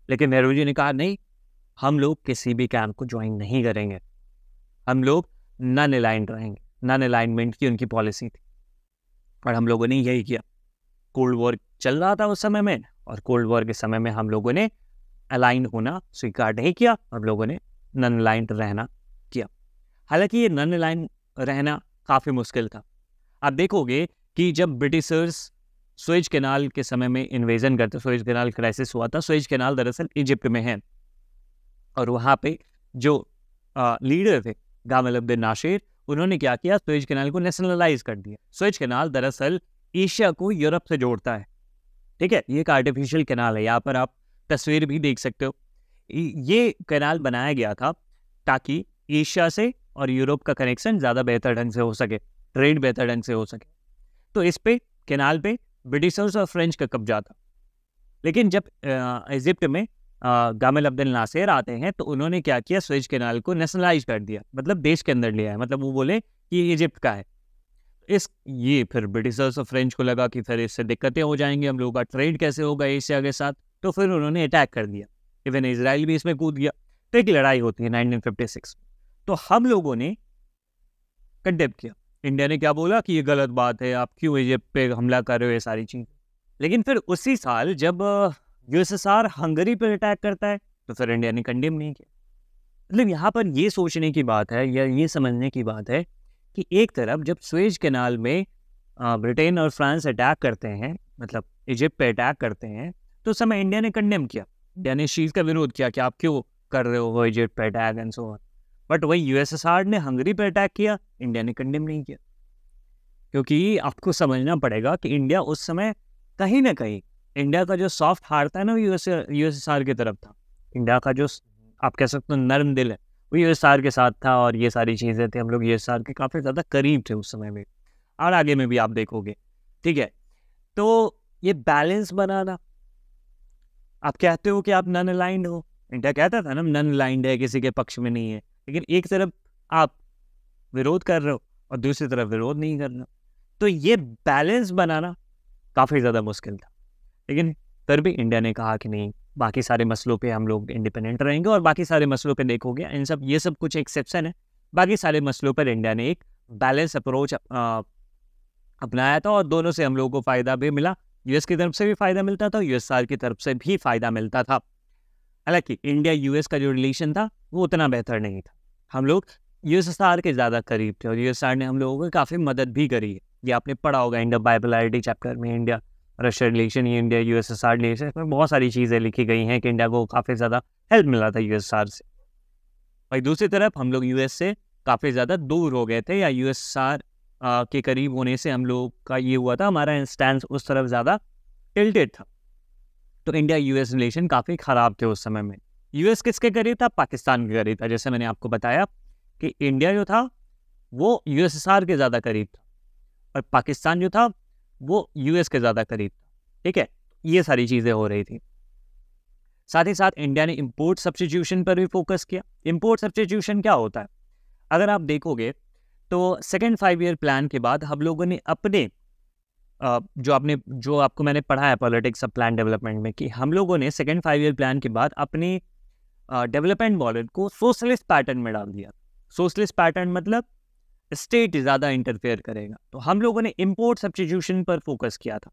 लेकिन नेहरू जी ने कहा नहीं, हम लोग किसी भी कैंप को ज्वाइन नहीं करेंगे, हम लोग नॉन अलाइंड रहेंगे। नॉन अलाइनमेंट की उनकी पॉलिसी थी और हम लोगों ने यही किया। कोल्ड वॉर चल रहा था उस समय में, और कोल्ड वॉर के समय में हम लोगों ने अलाइंड होना स्वीकार नहीं किया, हम लोगों ने नॉन अलाइंड रहना किया। हालांकि ये नॉन अलाइंड रहना काफ़ी मुश्किल था। आप देखोगे कि जब ब्रिटिशर्स सुएज कैनाल के समय में इन्वेजन करते, सुएज कैनाल क्राइसिस हुआ था। सुएज कैनाल दरअसल इजिप्ट में है, और वहाँ पे जो लीडर थे गामल अब्दुल नासिर, उन्होंने क्या किया, सुएज कैनाल को नेशनलाइज कर दिया। सुएज कैनाल दरअसल एशिया को यूरोप से जोड़ता है, ठीक है, ये एक आर्टिफिशियल कैनाल है, यहाँ पर आप तस्वीर भी देख सकते हो। ये कैनाल बनाया गया था ताकि एशिया से और यूरोप का कनेक्शन ज़्यादा बेहतर ढंग से हो सके, ट्रेड बेहतर ढंग से हो सके। तो इस पे कैनाल पे ब्रिटिशर्स और फ्रेंच का कब्जा था। लेकिन जब इजिप्ट में गामल अब्दुल नासिर आते हैं तो उन्होंने क्या किया, सुएज कैनाल को नेशनलाइज कर दिया, मतलब देश के अंदर लिया है, मतलब वो बोले कि ये इजिप्ट का है। ये फिर ब्रिटिशर्स और फ्रेंच को लगा कि फिर इससे दिक्कतें हो जाएंगी, हम लोगों का ट्रेड कैसे होगा एशिया के साथ, तो फिर उन्होंने अटैक कर दिया। इवन इजराइल भी इसमें कूद गया, तो एक लड़ाई होती है 1956। तो हम लोगों ने कंडेम किया, इंडिया ने क्या बोला कि ये गलत बात है, आप क्यों इजिप्ट पे हमला कर रहे हो, ये सारी चीज़। लेकिन फिर उसी साल जब यूएसएसआर हंगरी पर अटैक करता है तो फिर इंडिया ने कंडेम नहीं किया। मतलब यहाँ पर ये सोचने की बात है या ये समझने की बात है कि एक तरफ जब सुएज कैनाल में ब्रिटेन और फ्रांस अटैक करते हैं, मतलब इजिप्ट पे अटैक करते हैं, तो उस समय इंडिया ने कंडेम किया, इंडिया ने इस चीज़ का विरोध किया कि आप क्यों कर रहे हो इजिप्ट पे attack and so on. But वही यूएसएसआर ने हंगरी पे अटैक किया, इंडिया ने कंडेम नहीं किया। क्योंकि आपको समझना पड़ेगा कि इंडिया उस समय कहीं ना कहीं, इंडिया का जो सॉफ्ट हार्ट था ना, वो यूएसएसआर की तरफ था। इंडिया का जो आप कह सकते हो नर्म दिल है, वो यूएसएसआर के साथ था, और ये सारी चीज़ें थी, हम लोग यूएसएसआर के काफ़ी ज़्यादा करीब थे उस समय में, और आगे में भी आप देखोगे, ठीक है। तो ये बैलेंस बनाना, आप कहते हो कि आप नॉन अलाइंड हो, इंडिया कहता था ना नॉन अलाइंड है, किसी के पक्ष में नहीं है, लेकिन एक तरफ आप विरोध कर रहे हो और दूसरी तरफ विरोध नहीं कर रहे हो, तो ये बैलेंस बनाना काफ़ी ज़्यादा मुश्किल था। लेकिन फिर भी इंडिया ने कहा कि नहीं, बाकी सारे मसलों पे हम लोग इंडिपेंडेंट रहेंगे, और बाकी सारे मसलों पे देखोगे ये सब कुछ एक्सेप्शन है, बाकी सारे मसलों पर इंडिया ने एक बैलेंस अप्रोच अपनाया था, और दोनों से हम लोगों को फ़ायदा भी मिला। यूएस की तरफ से भी फ़ायदा मिलता था, यूएसएसआर की तरफ से भी फ़ायदा मिलता था। हालांकि इंडिया यूएस का जो रिलेशन था वो उतना बेहतर नहीं था, हम लोग यूएसएसआर के ज़्यादा करीब थे, और यूएसएसआर ने हम लोगों को काफ़ी मदद भी करी है। ये आपने पढ़ा होगा इंडिया बाइपोलैरिटी चैप्टर में, India Russia relation, India USSR relation, इसमें बहुत सारी चीज़ें लिखी गई हैं कि इंडिया को काफ़ी ज़्यादा हेल्प मिला था यूएसएसआर से। और दूसरी तरफ हम लोग यूएस से काफ़ी ज़्यादा दूर हो गए थे, या यूएसएसआर के करीब होने से हम लोग का ये हुआ था, हमारा स्टैंड उस तरफ ज़्यादा टिल्टेड था। तो इंडिया यूएस रिलेशन काफ़ी ख़राब थे उस समय में। यूएस किसके करीब था? पाकिस्तान के करीब था। जैसे मैंने आपको बताया कि इंडिया जो था वो यूएसएसआर के ज़्यादा करीब था, और पाकिस्तान जो था वो यूएस के ज़्यादा करीब था, ठीक है। ये सारी चीज़ें हो रही थी। साथ ही साथ इंडिया ने इंपोर्ट सब्स्टिट्यूशन पर भी फोकस किया। इंपोर्ट सब्स्टिट्यूशन क्या होता है? अगर आप देखोगे तो सेकेंड 5 ईयर प्लान के बाद हम लोगों ने अपने जो आपको मैंने पढ़ा है पॉलिटिक्स ऑफ प्लान डेवलपमेंट में, कि हम लोगों ने सेकेंड 5 ईयर प्लान के बाद अपने डेवलपमेंट मॉडल को सोशलिस्ट पैटर्न में डाल दिया। सोशलिस्ट पैटर्न मतलब स्टेट ज़्यादा इंटरफेयर करेगा। तो हम लोगों ने इम्पोर्ट सब्स्टिट्यूशन पर फोकस किया था।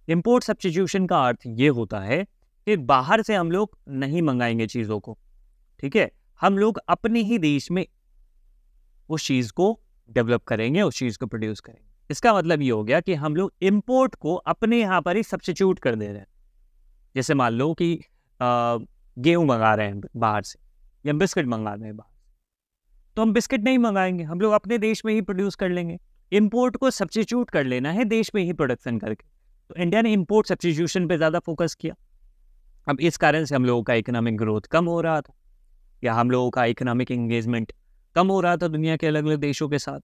इम्पोर्ट सब्स्टिट्यूशन का अर्थ ये होता है कि बाहर से हम लोग नहीं मंगाएंगे चीज़ों को, ठीक है, हम लोग अपने ही देश में उस चीज़ को डेवलप करेंगे, उस चीज़ को प्रोड्यूस करेंगे। इसका मतलब ये हो गया कि हम लोग इम्पोर्ट को अपने यहाँ पर ही सब्स्टिट्यूट कर दे रहे हैं। जैसे मान लो कि गेहूँ मंगा रहे हैं बाहर से या बिस्किट मंगा रहे हैं बाहर, तो हम बिस्किट नहीं मंगाएंगे, हम लोग अपने देश में ही प्रोड्यूस कर लेंगे। इम्पोर्ट को सब्स्टिट्यूट कर लेना है देश में ही प्रोडक्शन करके। तो इंडिया ने इम्पोर्ट सब्स्टिट्यूशन पे ज़्यादा फोकस किया। अब इस कारण से हम लोगों का इकोनॉमिक ग्रोथ कम हो रहा था, या हम लोगों का इकोनॉमिक एंगेजमेंट कम हो रहा था दुनिया के अलग अलग देशों के साथ,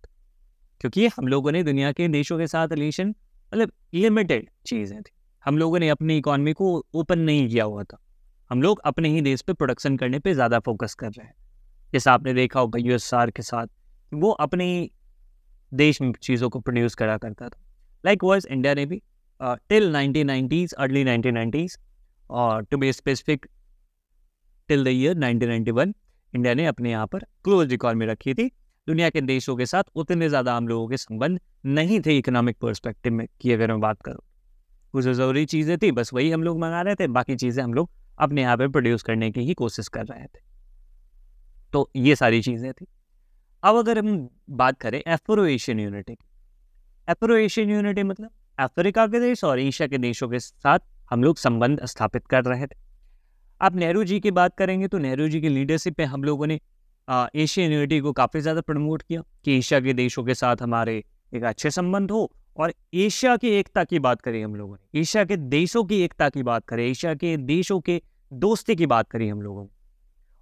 क्योंकि हम लोगों ने दुनिया के देशों के साथ रिलेशन मतलब लिमिटेड चीज़ें थी। हम लोगों ने अपनी इकॉनमी को ओपन नहीं किया हुआ था। हम लोग अपने ही देश पे प्रोडक्शन करने पे ज़्यादा फोकस कर रहे हैं। जैसा आपने देखा होगा यूएसआर के साथ, वो अपने देश में चीज़ों को प्रोड्यूस करा करता था। लाइक वाइज इंडिया ने भी टिल 1990s, अर्ली 1990s, और to be specific till the year 1991, India ने अपने यहाँ पर क्लोज इकॉनमी रखी थी। दुनिया के देशों के साथ उतने ज़्यादा हम लोगों के संबंध नहीं थे इकोनॉमिक पर्सपेक्टिव में की अगर मैं बात करूँ। कुछ ज़रूरी चीज़ें थी, बस वही हम लोग मंगा रहे थे, बाकी चीज़ें हम लोग अपने यहाँ पर प्रोड्यूस करने की ही कोशिश कर रहे थे। तो ये सारी चीज़ें थी। अब अगर हम बात करें एफ्रो एशियन यूनिटी की, एफ्रो एशियन यूनिटी मतलब अफ्रीका के देश और एशिया के देशों के साथ हम लोग संबंध स्थापित कर रहे थे। आप नेहरू जी की बात करेंगे तो नेहरू जी की लीडरशिप पे हम लोगों ने एशियन यूनिटी को काफ़ी ज़्यादा प्रमोट किया कि एशिया के देशों के साथ हमारे एक अच्छे संबंध हो, और एशिया की एकता की बात करें हम लोगों ने, एशिया के देशों की एकता की बात करें, एशिया के देशों के दोस्ती की बात करी हम लोगों ने।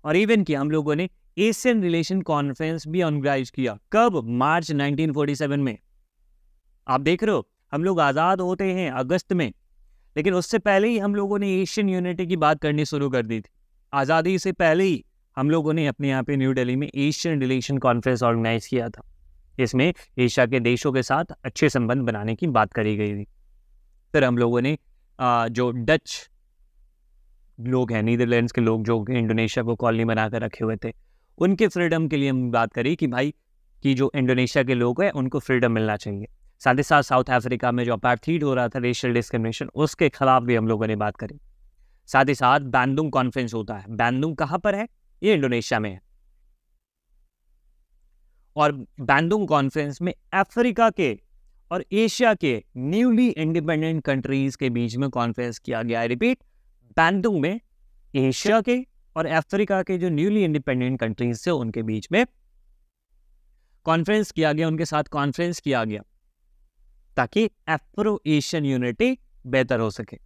और इवन कि हम लोगों ने एशियन रिलेशन कॉन्फ्रेंस भी ऑर्गेनाइज किया। कब? मार्च 1947 में। आप देख रहे हो, हम लोग आज़ाद होते हैं अगस्त में, लेकिन उससे पहले ही हम लोगों ने एशियन यूनिटी की बात करनी शुरू कर दी थी। आज़ादी से पहले ही हम लोगों ने अपने यहाँ पे न्यू दिल्ली में एशियन रिलेशन कॉन्फ्रेंस ऑर्गेनाइज किया था। इसमें एशिया के देशों के साथ अच्छे संबंध बनाने की बात करी गई थी। फिर हम लोगों ने जो डच लोग हैं, नीदरलैंड्स के लोग जो इंडोनेशिया को कॉलोनी बनाकर रखे हुए थे, उनके फ्रीडम के लिए हम बात करी कि भाई कि जो इंडोनेशिया के लोग हैं उनको फ्रीडम मिलना चाहिए। साथ ही साथ साउथ अफ्रीका में जो अपार्थाइड हो रहा था, रेशियल डिस्क्रिमिनेशन, उसके खिलाफ भी हम लोगों ने बात करी। साथ ही साथ बैंडुंग कॉन्फ्रेंस होता है। बैंडुंग कहाँ पर है? ये इंडोनेशिया में है। और बैंडुंग कॉन्फ्रेंस में अफ्रीका के और एशिया के न्यूली इंडिपेंडेंट कंट्रीज के बीच में कॉन्फ्रेंस किया गया। रिपीट, बैंडुंग में एशिया के और अफ्रीका के जो न्यूली इंडिपेंडेंट कंट्रीज थे उनके बीच में कॉन्फ्रेंस किया गया, उनके साथ कॉन्फ्रेंस किया गया ताकि एफ्रो एशियन यूनिटी बेहतर हो सके,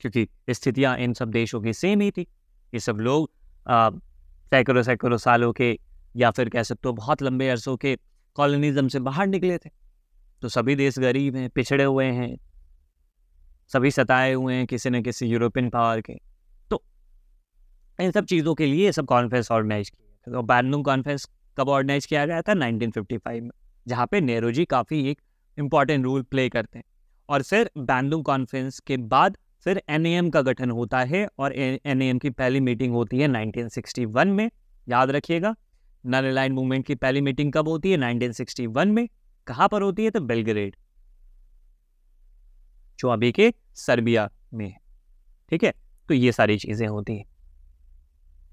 क्योंकि स्थितियां इन सब देशों की सेम ही थी। ये सब लोग सैकड़ों सालों के या फिर कह सकते हो बहुत लंबे अरसों के कॉलोनिज्म से बाहर निकले थे। तो सभी देश गरीब हैं, पिछड़े हुए हैं, सभी सताए हुए हैं किसी न किसी यूरोपियन पावर के। तो इन सब चीज़ों के लिए सब कॉन्फ्रेंस ऑर्गेनाइज किया। तो बैंडुंग कॉन्फ्रेंस कब ऑर्गेनाइज किया गया था? 1955 में, जहाँ पे नेहरू जी काफ़ी एक इम्पॉर्टेंट रोल प्ले करते हैं। और फिर बैंडुंग कॉन्फ्रेंस के बाद फिर NAM का गठन होता है, और NAM की पहली मीटिंग होती है 1961 में। याद रखिएगा, नॉन अलाइन्ड मूवमेंट की पहली मीटिंग कब होती है? 1961 में। कहाँ पर होती है? तो बेलग्रेड, जो अभी के सर्बिया में है। ठीक है, तो ये सारी चीज़ें होती हैं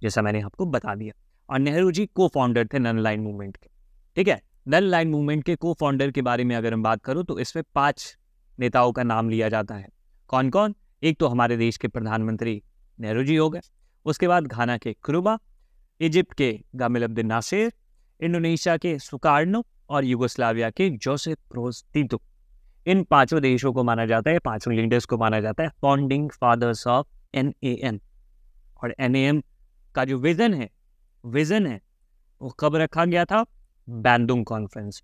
जैसा मैंने आपको बता दिया। और नेहरू जी को फाउंडर थे नॉन अलाइन्ड मूवमेंट के। ठीक है, नॉन अलाइन्ड मूवमेंट के को फाउंडर के बारे में अगर हम बात करूँ तो इसमें 5 नेताओं का नाम लिया जाता है। कौन कौन? एक तो हमारे देश के प्रधानमंत्री नेहरू जी हो गए, उसके बाद घाना के क्रूबा, इजिप्ट के गामिल अब्देल नासिर, इंडोनेशिया के सुकार्नो, और यूगोस्लाविया के जोसेफ ब्रोज टीटो। इन 5 देशों को माना जाता है, 5 लीडर्स को माना जाता है फाउंडिंग फादर्स ऑफ NAM। और NAM का जो विजन है वो कब रखा गया था? बैंडुंग कॉन्फ्रेंस।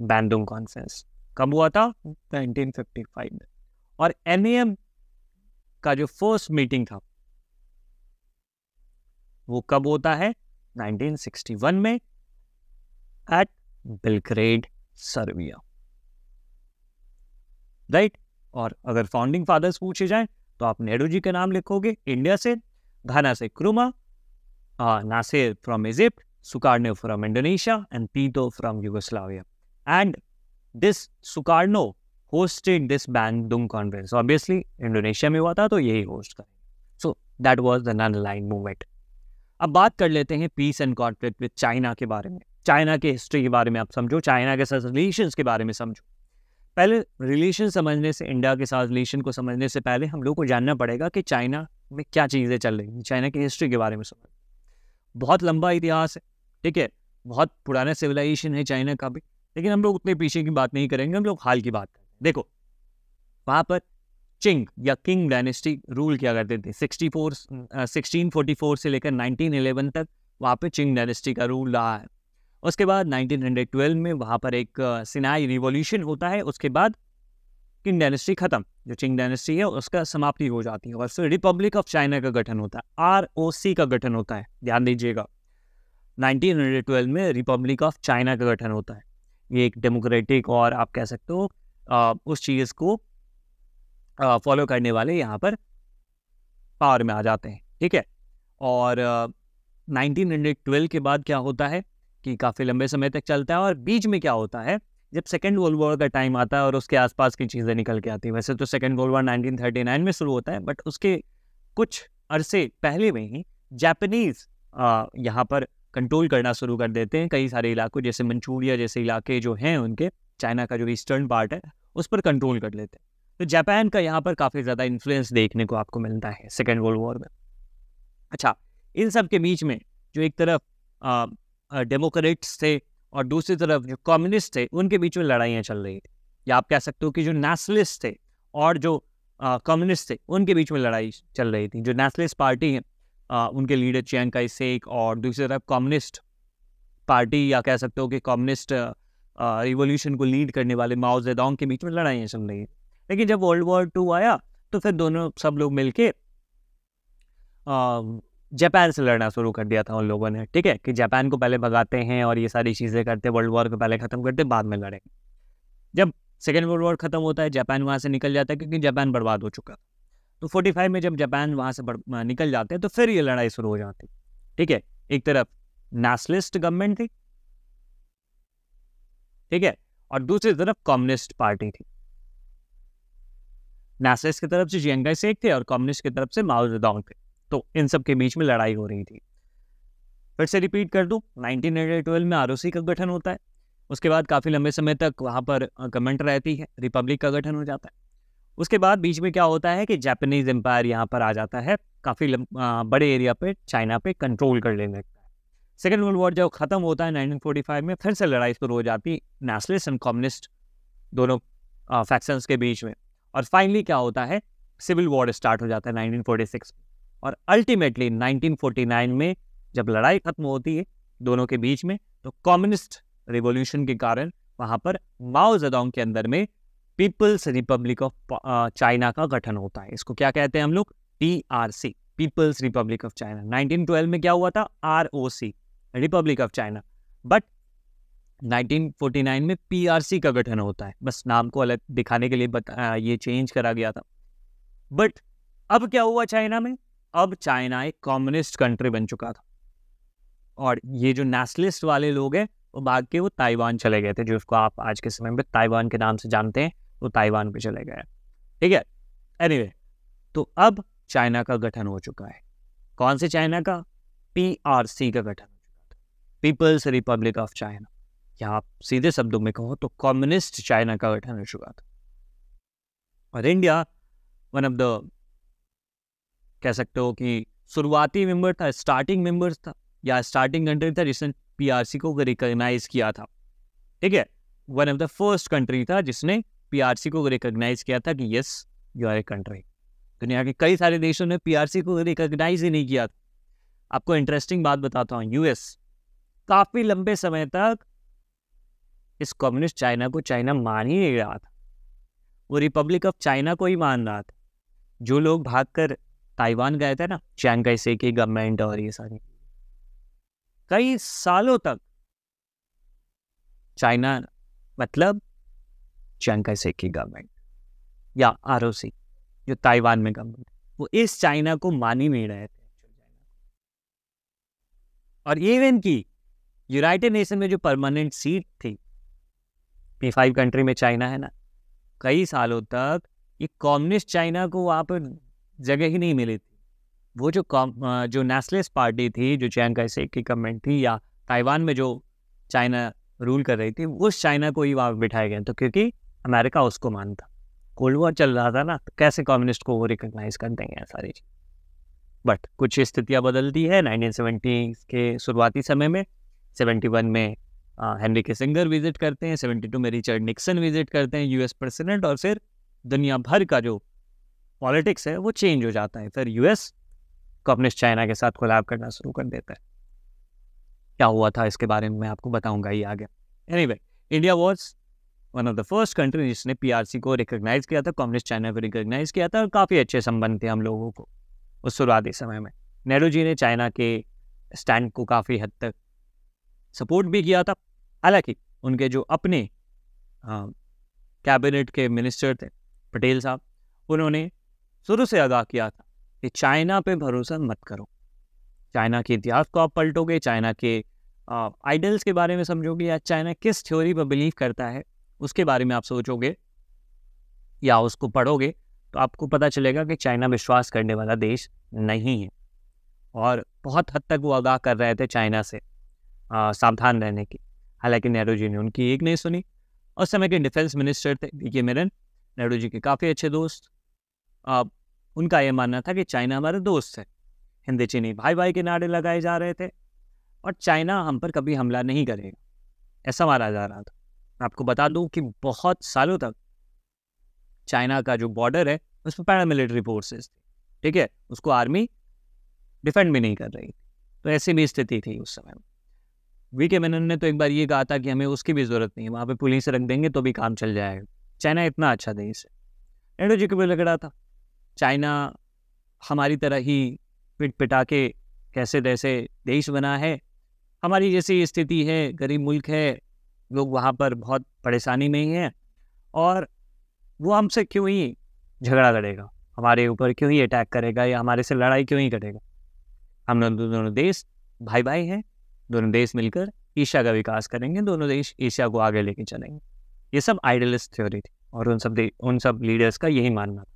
बैंडुंग कॉन्फ्रेंस कब हुआ था? 1955 में। और NAM का जो फर्स्ट मीटिंग था वो कब होता है? 1961 में एट बेलग्रेड, सर्बिया। राइट। और अगर फाउंडिंग फादर्स पूछे जाएं तो आप नेहरू जी का नाम लिखोगे इंडिया से, घाना से Nkrumah, Nasser from Egypt, Sukarno from Indonesia and Tito from Yugoslavia. And this Sukarno hosted this Bandung conference. Obviously, Indonesia में हुआ था तो यही host करेंगे. So that was the non-aligned movement. अब बात कर लेते हैं peace and conflict with China के बारे में. चाइना के हिस्ट्री के बारे में आप समझो, चाइना के साथ रिलेशंस के बारे में समझो. पहले रिलेशन समझने से, इंडिया के साथ रिलेशन को समझने से पहले हम लोग को जानना पड़ेगा कि चाइना में क्या चीज़ें चल रही हैं. चाइना की हिस्ट्री के बारे में समझ. बहुत लंबा इतिहास है, ठीक है, बहुत पुराना सिविलाइजेशन है चाइना का भी, लेकिन हम लोग उतने पीछे की बात नहीं करेंगे, हम लोग हाल की बात करेंगे. देखो, वहाँ पर चिंग या किंग डायनेस्टी रूल किया करते थे. 1644 से लेकर 1911 तक वहाँ पे चिंग डायनेस्टी का रूल रहा है. उसके बाद 1912 में वहाँ पर एक सिनाई रिवॉल्यूशन होता है. उसके बाद किंग डायनेस्टी खत्म, जो चिंग डायनेस्टी है उसका समाप्ति हो जाती है और फिर रिपब्लिक ऑफ चाइना का गठन होता है, ROC का गठन होता है. ध्यान दीजिएगा, 1912 में रिपब्लिक ऑफ चाइना का गठन होता है. ये एक डेमोक्रेटिक और आप कह सकते हो उस चीज़ को फॉलो करने वाले यहाँ पर पावर में आ जाते हैं, ठीक है. और 1912 के बाद क्या होता है कि काफ़ी लंबे समय तक चलता है. और बीच में क्या होता है, जब सेकेंड वर्ल्ड वॉर का टाइम आता है और उसके आसपास की चीज़ें निकल के आती हैं. वैसे तो सेकेंड वर्ल्ड वॉर 1939 में शुरू होता है, बट उसके कुछ अरसे पहले में ही जापानीज़ यहाँ पर कंट्रोल करना शुरू कर देते हैं कई सारे इलाकों, जैसे मंचूरिया जैसे इलाके जो हैं उनके, चाइना का जो ईस्टर्न पार्ट है उस पर कंट्रोल कर लेते हैं. तो जापान का यहाँ पर काफ़ी ज़्यादा इन्फ्लुएंस देखने को आपको मिलता है सेकेंड वर्ल्ड वॉर में. अच्छा, इन सब के बीच में जो एक तरफ डेमोक्रेट्स थे और दूसरी तरफ जो कम्युनिस्ट थे, उनके बीच में लड़ाइयाँ चल रही थी. या आप कह सकते हो कि जो नेशनलिस्ट थे और जो कम्युनिस्ट थे उनके बीच में लड़ाई चल रही थी. जो नेशनलिस्ट पार्टी है उनके लीडर चियांग काई शेक और दूसरी तरफ कम्युनिस्ट पार्टी या कह सकते हो कि कम्युनिस्ट रिवॉल्यूशन को लीड करने वाले माओ जेडोंग के बीच में लड़ाइयाँ चल रही हैं. लेकिन जब वर्ल्ड वॉर 2 आया तो फिर दोनों सब लोग मिलके जापान से लड़ना शुरू कर दिया था उन लोगों ने, ठीक है, कि जापान को पहले भगाते हैं और ये सारी चीज़ें करते, वर्ल्ड वॉर को पहले ख़त्म करते, बाद में लड़ेंगे. जब सेकेंड वर्ल्ड वॉर ख़त्म होता है, जापान वहाँ से निकल जाता है क्योंकि जापान बर्बाद हो चुका था. तो 45 में जब जापान वहाँ से निकल जाते हैं तो फिर ये लड़ाई शुरू हो जाती, ठीक है. एक तरफ नेशनलिस्ट गवर्नमेंट थी, ठीक है, और दूसरी तरफ कम्युनिस्ट पार्टी थी. नेशनलिस्ट की तरफ से चियांग काई शेक थे और कम्युनिस्ट की तरफ से माओ जेडोंग थे. तो इन सब के बीच में लड़ाई हो रही थी. फिर से रिपीट कर दूं, 1912 में ROC का गठन होता है. उसके बाद काफ़ी लंबे समय तक वहाँ पर गवर्नमेंट रहती है, रिपब्लिक का गठन हो जाता है. उसके बाद बीच में क्या होता है कि जापानीज एम्पायर यहाँ पर आ जाता है, काफ़ी बड़े एरिया पे चाइना पे कंट्रोल कर लेने लगता है. सेकेंड वर्ल्ड वॉर जब ख़त्म होता है 1945 में, फिर से लड़ाई शुरू हो जाती है नेशनलिस्ट एंड कम्युनिस्ट दोनों फैक्शंस के बीच में. और फाइनली क्या होता है, सिविल वॉर स्टार्ट हो जाता है 1946 में. और अल्टीमेटली 1949 में जब लड़ाई खत्म होती है दोनों के बीच में, तो कम्युनिस्ट रिवॉल्यूशन के कारण वहाँ पर माओ जेडोंग के अंदर में पीपल्स रिपब्लिक ऑफ चाइना का गठन होता है. इसको क्या कहते हैं हम लोग, PRC, people's republic of China. 1912 में क्या हुआ था, ROC, republic of China. But 1949 में PRC का गठन होता है. बस नाम को अलग दिखाने के लिए ये चेंज करा गया था. बट अब क्या हुआ चाइना में, अब चाइना एक कम्युनिस्ट कंट्री बन चुका था. और ये जो नेशनलिस्ट वाले लोग हैं वो भाग के वो ताइवान चले गए थे, जो उसको आप आज के समय में ताइवान के नाम से जानते हैं, वो ताइवान पे चले गए, ठीक है. एनीवे, तो अब चाइना का गठन हो चुका है. कौन से चाइना का, PRC का गठन हो चुका था, पीपल्स रिपब्लिक ऑफ चाइना. या आप सीधे शब्दों में कहो तो कम्युनिस्ट चाइना का गठन हो चुका था. और इंडिया वन ऑफ द कह सकते हो कि शुरुआती मेंबर था, स्टार्टिंग मेंबर था या स्टार्टिंग कंट्री था जिसने PRC को रिकॉग्नाइज किया था, ठीक है. One of the first country था जिसने PRC को रिकॉग्नाइज किया था कि yes you are a country. दुनिया के कई सारे देशों ने PRC को रिकॉग्नाइज ही नहीं किया था. आपको इंटरेस्टिंग बात बताता हूँ, US काफ़ी लंबे समय तक इस कम्युनिस्ट चाइना को चाइना मान ही नहीं रहा था, वो रिपब्लिक ऑफ चाइना को ही मान रहा था. जो लोग भागकर ताइवान गए थे ना, चियांग काई शेक की गवर्नमेंट और ये सारी, कई सालों तक चाइना मतलब चियांग काई शेक की गवर्नमेंट या ROC जो ताइवान में गवर्नमेंट, वो इस चाइना को मान ही नहीं रहे थे. और इवन की यूनाइटेड नेशन में जो परमानेंट सीट थी P5 कंट्री में चाइना है ना, कई सालों तक ये कम्युनिस्ट चाइना को वहाँ पर जगह ही नहीं मिली थी। वो जो नेशनलिस्ट पार्टी थी, जो चियांग काई शेक की गवर्नमेंट थी, या ताइवान में जो चाइना रूल कर रही थी, उस चाइना को ही वहाँ बिठाया गया। तो क्योंकि अमेरिका उसको मानता, कोल्ड वॉर चल रहा था ना, तो कैसे कम्युनिस्ट को वो रिकॉग्नाइज कर देंगे सारी चीज़। बट कुछ स्थितियाँ बदलती है 1970 के शुरुआती समय में। 71 में हेनरी किसिंगर विजिट करते हैं, 72 में रिचर्ड निक्सन विजिट करते हैं यूएस प्रेसिडेंट, और फिर दुनिया भर का जो पॉलिटिक्स है वो चेंज हो जाता है। फिर यूएस कम्युनिस्ट चाइना के साथ कोलैब करना शुरू कर देता है। क्या हुआ था इसके बारे में मैं आपको बताऊंगा ही आगे। Anyway, India was one of the first country जिसने पीआरसी को रिकॉग्नाइज किया था, कम्युनिस्ट चाइना को रिकॉग्नाइज किया था, और काफ़ी अच्छे संबंध थे हम लोगों को उस शुरुआती समय में। नेहरू जी ने चाइना के स्टैंड को काफ़ी हद तक सपोर्ट भी किया था। हालांकि उनके जो अपने कैबिनेट के मिनिस्टर थे, पटेल साहब, उन्होंने शुरू से आगाह किया था कि चाइना पे भरोसा मत करो, चाइना के इतिहास को आप पलटोगे, चाइना के आइडल्स के बारे में समझोगे, या चाइना किस थ्योरी पर बिलीव करता है उसके बारे में आप सोचोगे या उसको पढ़ोगे, तो आपको पता चलेगा कि चाइना विश्वास करने वाला देश नहीं है। और बहुत हद तक वो आगाह कर रहे थे चाइना से सावधान रहने की। हालांकि नेहरू जी ने उनकी एक नहीं सुनी। उस समय के डिफेंस मिनिस्टर थे वी.के. मेनन, नेहरू जी के काफ़ी अच्छे दोस्त। उनका ये मानना था कि चाइना हमारे दोस्त है। हिंदी चीनी भाई भाई के नारे लगाए जा रहे थे, और चाइना हम पर कभी हमला नहीं करेगा, ऐसा माना जा रहा था। आपको बता दूं कि बहुत सालों तक चाइना का जो बॉर्डर है उस पर पैरामिलिट्री फोर्सेस थे, ठीक है, उसको आर्मी डिफेंड भी नहीं कर रही थी। तो ऐसी भी स्थिति थी उस समय में। वी.के. मेनन ने तो एक बार ये कहा था कि हमें उसकी भी ज़रूरत नहीं है, वहाँ पे पुलिस रख देंगे तो भी काम चल जाएगा, चाइना इतना अच्छा देश है। नेहरू जी को भी लग रहा था चाइना हमारी तरह ही पिट पिटा के कैसे तैसे देश बना है, हमारी जैसी स्थिति है, गरीब मुल्क है, लोग वहाँ पर बहुत परेशानी में ही हैं, और वो हमसे क्यों ही झगड़ा करेगा, हमारे ऊपर क्यों ही अटैक करेगा, या हमारे से लड़ाई क्यों ही करेगा। हम दोनों देश भाई भाई हैं, दोनों देश मिलकर एशिया का विकास करेंगे, दोनों देश एशिया को आगे लेके चलेंगे। ये सब आइडियलिस्ट थ्योरी थी, और उन सब लीडर्स का यही मानना था।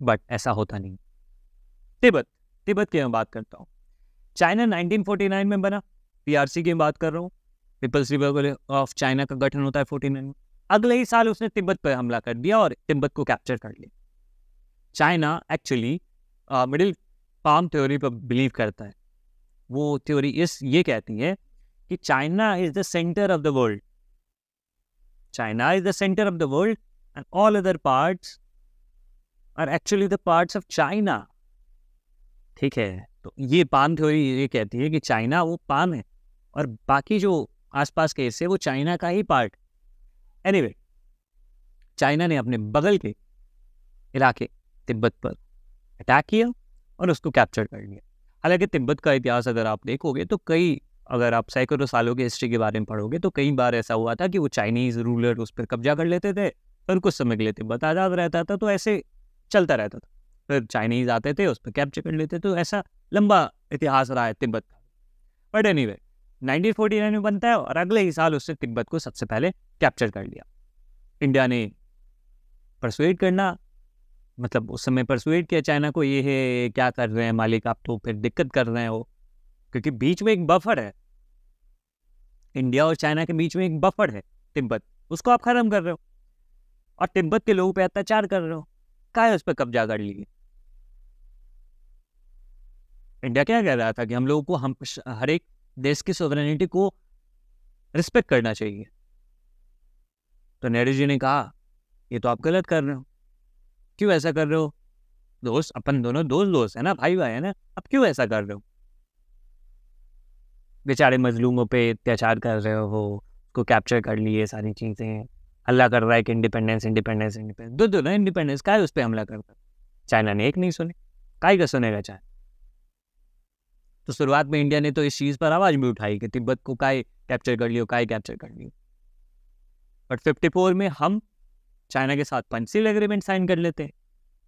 बट ऐसा होता नहीं। तिब्बत की मैं बात करता हूँ। चाइना 1949 में बना, पीआरसी की बात कर रहा हूँ, पीपल्स रिपब्लिक ऑफ चाइना का गठन होता है 49 में। अगले ही साल उसने तिब्बत पर हमला कर दिया और तिब्बत को कैप्चर कर लिया। China actually middle palm theory पर बिलीव करता है। वो थ्योरी ये कहती है कि China is the centre of the world, China is the centre of the world and all other parts are actually the parts of China. ठीक है, तो ये पाम थ्योरी ये कहती है कि चाइना वो पाम है और बाकी जो आसपास के हिस्से वो चाइना का ही पार्ट। एनीवे, चाइना ने अपने बगल के इलाके तिब्बत पर अटैक किया और उसको कैप्चर कर लिया। हालांकि तिब्बत का इतिहास अगर आप देखोगे तो अगर आप सैकड़ों सालों की हिस्ट्री के बारे में पढ़ोगे तो कई बार ऐसा हुआ था कि वो चाइनीज़ रूलर उस पर कब्जा कर लेते थे, फिर कुछ समय के लिए तिब्बत आज़ाद रहता था, तो ऐसे चलता रहता था। फिर चाइनीज़ आते थे, उस पर कैप्चर कर लेते, तो ऐसा लंबा इतिहास रहा है तिब्बत का। बट एनीवे, 1949 में बनता है और अगले ही साल उसने तिब्बत को सबसे पहले कैप्चर कर लिया। इंडिया ने परसुएड करना, मतलब उस समय परसुएड किया चाइना को, ये है क्या कर रहे हैं मालिक आप, तो फिर दिक्कत कर रहे हो, क्योंकि बीच में एक बफर है, इंडिया और चाइना के बीच में एक बफर है तिब्बत, उसको आप खत्म कर रहे हो और तिब्बत के लोगों पे अत्याचार कर रहे हो, क्या है उस पर कब्जा कर लिए। इंडिया क्या कह रहा था कि हम लोगों को हर एक देश की सोवरेनिटी को रिस्पेक्ट करना चाहिए। तो नेहरू जी ने कहा ये तो आप गलत कर रहे हो, क्यों ऐसा कर रहे हो, दोस्त अपन दोनों दोस्त है ना, भाई भाई है ना, अब क्यों ऐसा कर रहे हो, बेचारे मजलूमों पे अत्याचार कर रहे हो, उसको कैप्चर कर लिए, सारी चीज़ें, हल्ला कर रहा है कि इंडिपेंडेंस इंडिपेंडेंस इंडिपेंडेंस, दो ना इंडिपेंडेंस, क्या है उस पर हमला करता है। चाइना ने एक नहीं सुने, काय का सुनेगा चाइना। तो शुरुआत में इंडिया ने तो इस चीज़ पर आवाज़ भी उठाई कि तिब्बत को काय कैप्चर कर लियो, काय कैप्चर कर लियो। बट 54 में हम चाइना के साथ पंचशील एग्रीमेंट साइन कर लेते हैं,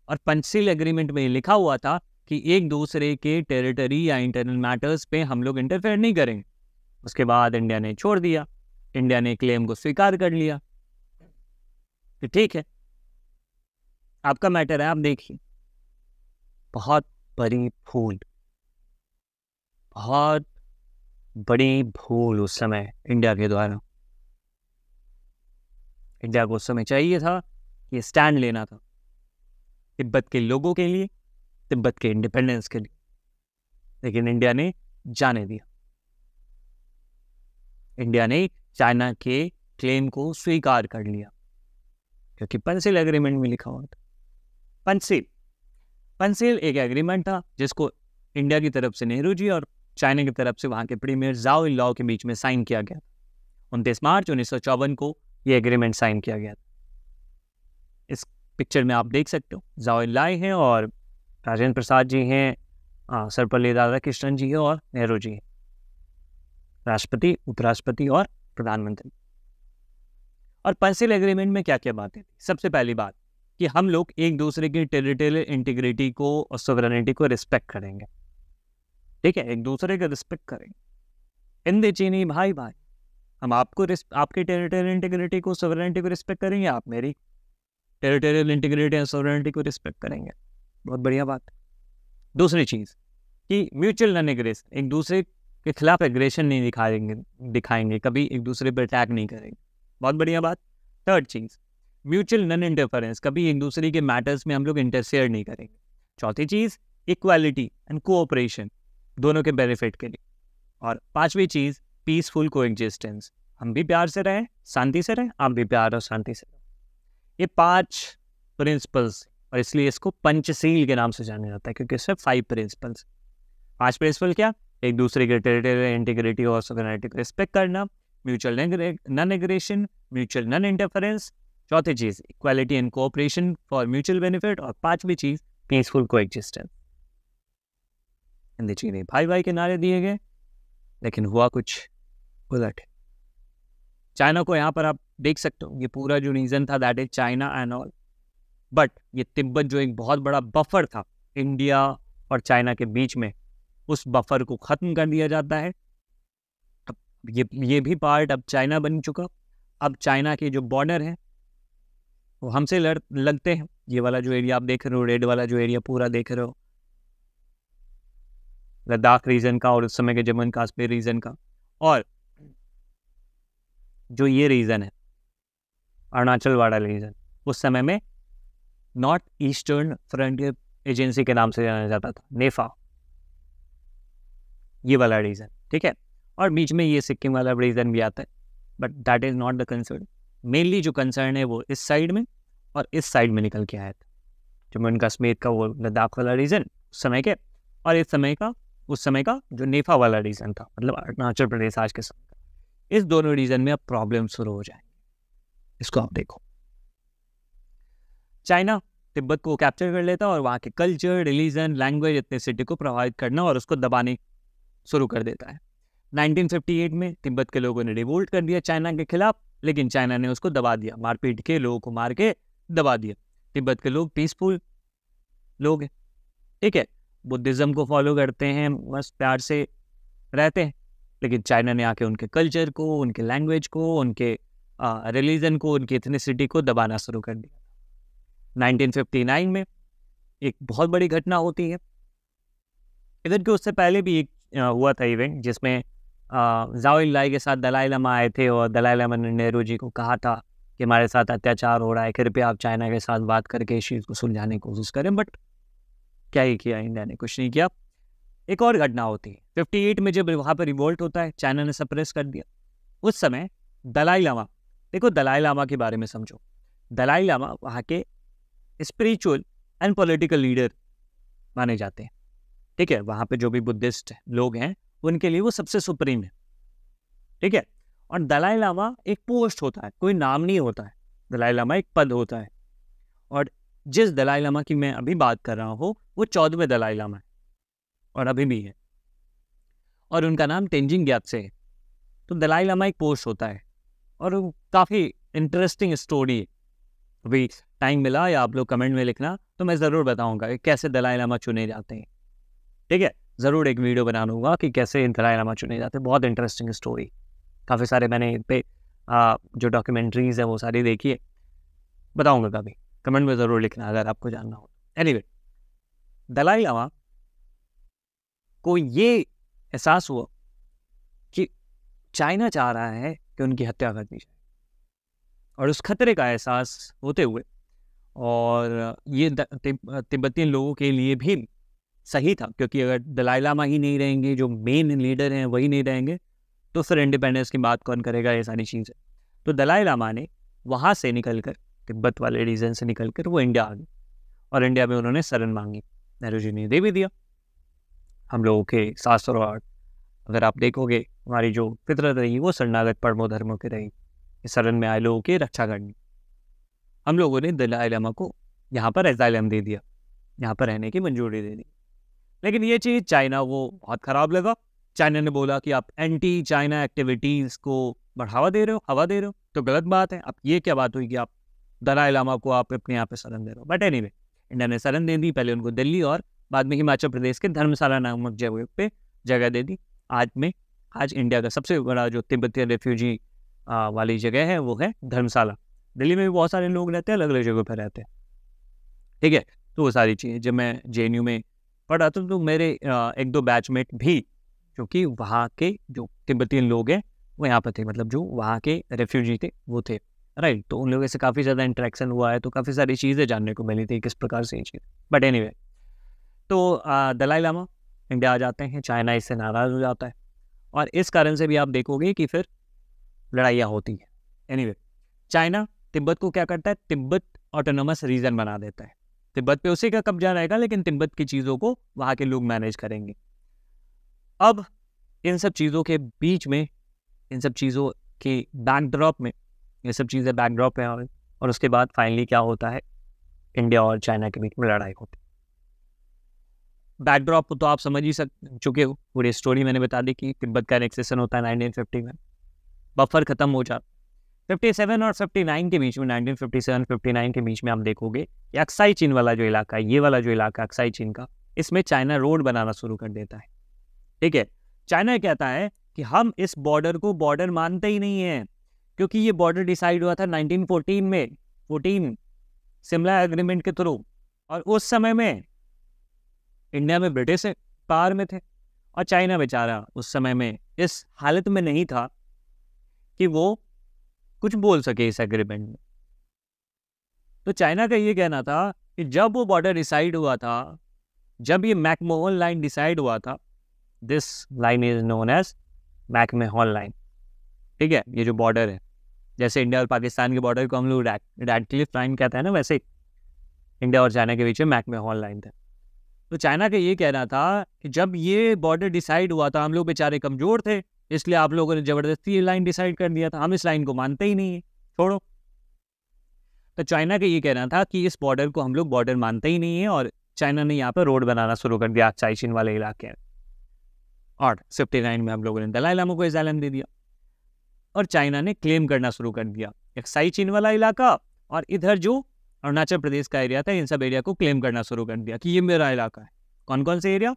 और पंचशील एग्रीमेंट में लिखा हुआ था कि एक दूसरे के टेरिटरी या इंटरनल मैटर्स पे हम लोग इंटरफेयर नहीं करेंगे। उसके बाद इंडिया ने छोड़ दिया, इंडिया ने क्लेम को स्वीकार कर लिया। तो ठीक है, आपका मैटर है, आप देखिए। बहुत बड़ी भूल, बहुत बड़ी भूल उस समय इंडिया के द्वारा। इंडिया को उस समय चाहिए था कि स्टैंड लेना था तिब्बत के लोगों के लिए, तिब्बत के इंडिपेंडेंस के लिए, लेकिन इंडिया ने जाने दिया। इंडिया ने चाइना के क्लेम को स्वीकार कर लिया, क्योंकि पंसिल एग्रीमेंट में लिखा हुआ था। पंसिल एक एग्रीमेंट था जिसको इंडिया की तरफ से नेहरू जी और चाइना की तरफ से वहां के प्रीमियर जाओ इनलाओ के बीच में साइन किया गया। 29 मार्च 1954 को ये एग्रीमेंट साइन किया गया। इस पिक्चर में आप देख सकते हो जाओ इनलाई हैं और राजेंद्र प्रसाद जी हैं, सर्वपल्ली राधाकृष्णन जी हैं और नेहरू जी हैं, राष्ट्रपति, उपराष्ट्रपति और प्रधानमंत्री। और पंसिल एग्रीमेंट में क्या क्या बातें थी? सबसे पहली बात कि हम लोग एक दूसरे की टेरिटोरियल इंटीग्रिटी को और सोवरेनिटी को रिस्पेक्ट करेंगे। ठीक है, एक दूसरे का रिस्पेक्ट करेंगे। हिंदी चीनी भाई भाई, हम आपकी टेरिटोरियल इंटीग्रिटी को, सोवरेनिटी को रिस्पेक्ट करेंगे, आप मेरी टेरिटोरियल इंटीग्रिटी और सोवरेनिटी को रिस्पेक्ट करेंगे। बहुत बढ़िया बात। दूसरी चीज़ कि म्यूचुअल नॉन एग्रेशन, एक दूसरे के खिलाफ एग्रेशन नहीं दिखाएंगे, कभी एक दूसरे पर अटैक नहीं करेंगे। बहुत बढ़िया बात। थर्ड चीज़ म्यूचुअल नॉन इंटरफेरेंस, कभी एक दूसरे के मैटर्स में हम लोग इंटरफेयर नहीं करेंगे। चौथी चीज़ इक्वालिटी एंड कोऑपरेशन, दोनों के बेनिफिट के लिए। और पांचवी चीज़ पीसफुल कोएग्जिस्टेंस, हम भी प्यार से रहें, शांति से रहें, आप भी प्यार और शांति से रहें। ये 5 प्रिंसिपल्स, और इसलिए इसको पंचशील के नाम से जाना जाता है, क्योंकि इसमें 5 प्रिंसिपल्स। 5 प्रिंसिपल क्या? एक दूसरे के टेरिटोरियल इंटीग्रिटी और सोवरेनिटी को रिस्पेक्ट करना, mutual non aggression, mutual non interference, चौथी चीज़ equality and cooperation for mutual benefit, और पांचवी चीज़ पीसफुल कोएग्जिस्टेंस। हिंदी चीनी भाई भाई के नारे दिए गए, लेकिन हुआ कुछ उलट। चाइना को यहाँ पर आप देख सकते हो, ये पूरा जो रीजन था that is China and all, but ये तिब्बत जो एक बहुत बड़ा बफर था इंडिया और चाइना के बीच में, उस बफर को ख़त्म कर दिया जाता है। अब ये भी पार्ट अब चाइना बन चुका। अब चाइना के जो बॉर्डर हैं वो हमसे लगते हैं। ये वाला जो एरिया आप देख रहे हो, रेड वाला जो एरिया पूरा देख रहे हो, लद्दाख रीजन का और उस समय के जम्मू एंड कश्मीर रीजन का, और जो ये रीजन है अरुणाचल वाला रीजन, उस समय में नॉर्थ ईस्टर्न फ्रंटियर एजेंसी के नाम से जाना जाता था, नेफा, ये वाला रीजन। ठीक है, और बीच में ये सिक्किम वाला रीजन भी आता है, but that is not the concern. Mainly जो कंसर्न है वो इस साइड में और इस साइड में निकल के आया था। जम्मू एंड कश्मीर का वो लद्दाख वाला रीजन उस समय के, और उस समय का जो नेफा वाला रीजन था, मतलब अरुणाचल प्रदेश आज के समय का, इस दोनों रीजन में अब प्रॉब्लम शुरू हो जाएंगे। इसको आप देखो, चाइना तिब्बत को कैप्चर कर लेता और वहाँ के कल्चर, रिलीजन, लैंग्वेज, एथनिसिटी को प्रभावित करना और उसको दबाने शुरू कर देता है। 1958 में तिब्बत के लोगों ने रिवोल्ट कर दिया चाइना के खिलाफ, लेकिन चाइना ने उसको दबा दिया, मारपीट के लोगों को मार के दबा दिया। तिब्बत के लोग पीसफुल लोग हैं, ठीक है, बुद्धिज़्म को फॉलो करते हैं, बस प्यार से रहते हैं, लेकिन चाइना ने आके उनके कल्चर को, उनके लैंग्वेज को, उनके रिलीजन को, उनकी एथनिसिटी को दबाना शुरू कर दिया। 1959 में एक बहुत बड़ी घटना होती है। इधर के उससे पहले भी एक हुआ था इवेंट, जिसमें जाओ इनलाई के साथ दलाई लामा आए थे और दलाई लामा ने नेहरू जी को कहा था कि हमारे साथ अत्याचार हो रहा है, कृपया आप चाइना के साथ बात करके इस चीज़ को सुलझाने की कोशिश करें। बट क्या ही किया इंडिया ने? कुछ नहीं किया। एक और घटना होती है 58 में, जब वहाँ पर रिवोल्ट होता है, चाइना ने सप्रेस कर दिया। उस समय दलाई लामा, देखो दलाई लामा के बारे में समझो। दलाई लामा वहाँ के स्पिरिचुअल एंड पॉलिटिकल लीडर माने जाते हैं, ठीक है। वहाँ पे जो भी बुद्धिस्ट लोग हैं उनके लिए वो सबसे सुप्रीम है, ठीक है। और दलाई लामा एक पोस्ट होता है, कोई नाम नहीं होता है। दलाई लामा एक पद होता है, और जिस दलाई लामा की मैं अभी बात कर रहा हूँ वो 14वें दलाई लामा है और अभी भी है, और उनका नाम तेंजिंग ग्यात्से है। तो दलाई लामा एक पोस्ट होता है, और काफ़ी इंटरेस्टिंग स्टोरी है। अभी टाइम मिला या आप लोग कमेंट में लिखना तो मैं ज़रूर बताऊंगा कि कैसे दलाई लामा चुने जाते हैं, ठीक है। ज़रूर एक वीडियो बना लूँगा कि कैसे दलाई लामा चुने जाते हैं। बहुत इंटरेस्टिंग स्टोरी, काफ़ी सारे मैंने इन पे जो डॉक्यूमेंट्रीज़ हैं वो सारी देखी है, बताऊँगा कभी, कमेंट में ज़रूर लिखना अगर आपको जानना हो। एनीवे, दलाई लामा को ये एहसास हुआ कि चाइना चाह रहा है कि उनकी हत्या कर दी जाए, और उस खतरे का एहसास होते हुए, और ये तिब्बतियन लोगों के लिए भी सही था, क्योंकि अगर दलाई लामा ही नहीं रहेंगे, जो मेन लीडर हैं वही नहीं रहेंगे, तो फिर इंडिपेंडेंस की बात कौन करेगा, ये सारी चीज़ें। तो दलाई लामा ने वहाँ से निकल कर, तिब्बत वाले रीजन से निकल कर वो इंडिया आ गए, और इंडिया में उन्होंने शरण मांगी। नेहरू जी ने दे भी दिया। हम लोगों के शास्त्रों और अगर आप देखोगे, हमारी जो फितरत रही वो शरणागत परमो धर्मों की रही, शरण में आए लोगों की रक्षा करनी। हम लोगों ने दलाई लामा को यहाँ पर एजाइलम दे दिया, यहाँ पर रहने की मंजूरी दे दी। लेकिन ये चीज़ चाइना वो बहुत ख़राब लगा। चाइना ने बोला कि आप एंटी चाइना एक्टिविटीज़ को बढ़ावा दे रहे हो, हवा दे रहे हो, तो गलत बात है। अब ये क्या बात हुई कि आप दलाई लामा को आप अपने यहाँ पे शरण दे रहे हो। बट एनीवे, इंडिया ने शरण दे दी, पहले उनको दिल्ली और बाद में हिमाचल प्रदेश के धर्मशाला नामक जगह पे जगह दे दी। आज इंडिया का सबसे बड़ा जो तिब्बतियन रेफ्यूजी वाली जगह है वो है धर्मशाला। दिल्ली में भी बहुत सारे लोग रहते हैं, अलग अलग जगह पर रहते हैं, ठीक है। तो वो सारी चीज़ें, जब मैं JNU में पढ़ा था तो मेरे एक दो बैचमेट भी जो कि वहाँ के जो तिब्बतियन लोग हैं वो यहाँ पर थे, मतलब जो वहाँ के रेफ्यूजी थे वो थे, राइट। तो उन लोगों से काफ़ी ज़्यादा इंटरेक्शन हुआ है, तो काफ़ी सारी चीज़ें जानने को मिली थी किस प्रकार से ये चीज़। बट एनीवे, तो दलाई लामा इंडिया आ जाते हैं, चाइना इससे नाराज़ हो जाता है, और इस कारण से भी आप देखोगे कि फिर लड़ाइयाँ होती हैं। एनीवे, चाइना तिब्बत को क्या करता है, तिब्बत ऑटोनोमस रीजन बना देता है। तिब्बत पे उसी का कब्जा रहेगा, लेकिन तिब्बत की चीज़ों को वहाँ के लोग मैनेज करेंगे। अब इन सब चीज़ों के बीच में, इन सब चीज़ों के बैकड्रॉप में, ये सब चीज़ें बैकड्रॉप है, और उसके बाद फाइनली क्या होता है, इंडिया और चाइना के बीच में लड़ाई होती है। बैकड्रॉप तो आप समझ ही चुके हो, पूरी स्टोरी मैंने बता दी कि तिब्बत का एनेक्सेशन होता है 1950 में, बफर खत्म हो जाता। 57 और 59 के बीच में, 1957-59 के बीच में आप देखोगे कि अक्साई चीन वाला जो इलाका है, ये वाला जो इलाका अक्साई चीन का, इसमें चाइना रोड बनाना शुरू कर देता है, ठीक है। चाइना कहता है कि हम इस बॉर्डर को बॉर्डर मानते ही नहीं है, क्योंकि ये बॉर्डर डिसाइड हुआ था 1914 में, 14 शिमला एग्रीमेंट के थ्रू, और उस समय में इंडिया में ब्रिटिश पावर में थे, और चाइना बेचारा उस समय में इस हालत में नहीं था कि वो कुछ बोल सके इस एग्रीमेंट में। तो चाइना का ये कहना था कि जब वो बॉर्डर डिसाइड हुआ था, जब ये मैकमोहन लाइन डिसाइड हुआ था, this line is known as McMahon line, ठीक है। ये जो बॉर्डर है, जैसे इंडिया और पाकिस्तान के बॉर्डर को हम लोग रैडक्लिफ लाइन कहते हैं ना, वैसे इंडिया और चाइना के बीच में मैकमोहन लाइन था। तो चाइना का ये कहना था कि जब ये बॉर्डर डिसाइड हुआ था, हम लोग बेचारे कमज़ोर थे, इसलिए आप लोगों ने ज़बरदस्ती ये लाइन डिसाइड कर दिया था, हम इस लाइन को मानते ही नहीं है, छोड़ो। तो चाइना का ये कहना था कि इस बॉर्डर को हम लोग बॉर्डर मानते ही नहीं है, और चाइना ने यहाँ पर रोड बनाना शुरू कर दिया अक्साई चीन वाले इलाके में, और 59 में हम लोगों ने दलाई लामा को एजाइलम दे दिया, और चाइना ने क्लेम करना शुरू कर दिया अक्साई चीन वाला इलाका, और इधर जो अरुणाचल प्रदेश का एरिया था, इन सब एरिया को क्लेम करना शुरू कर दिया कि ये मेरा इलाका है। कौन कौन से एरिया,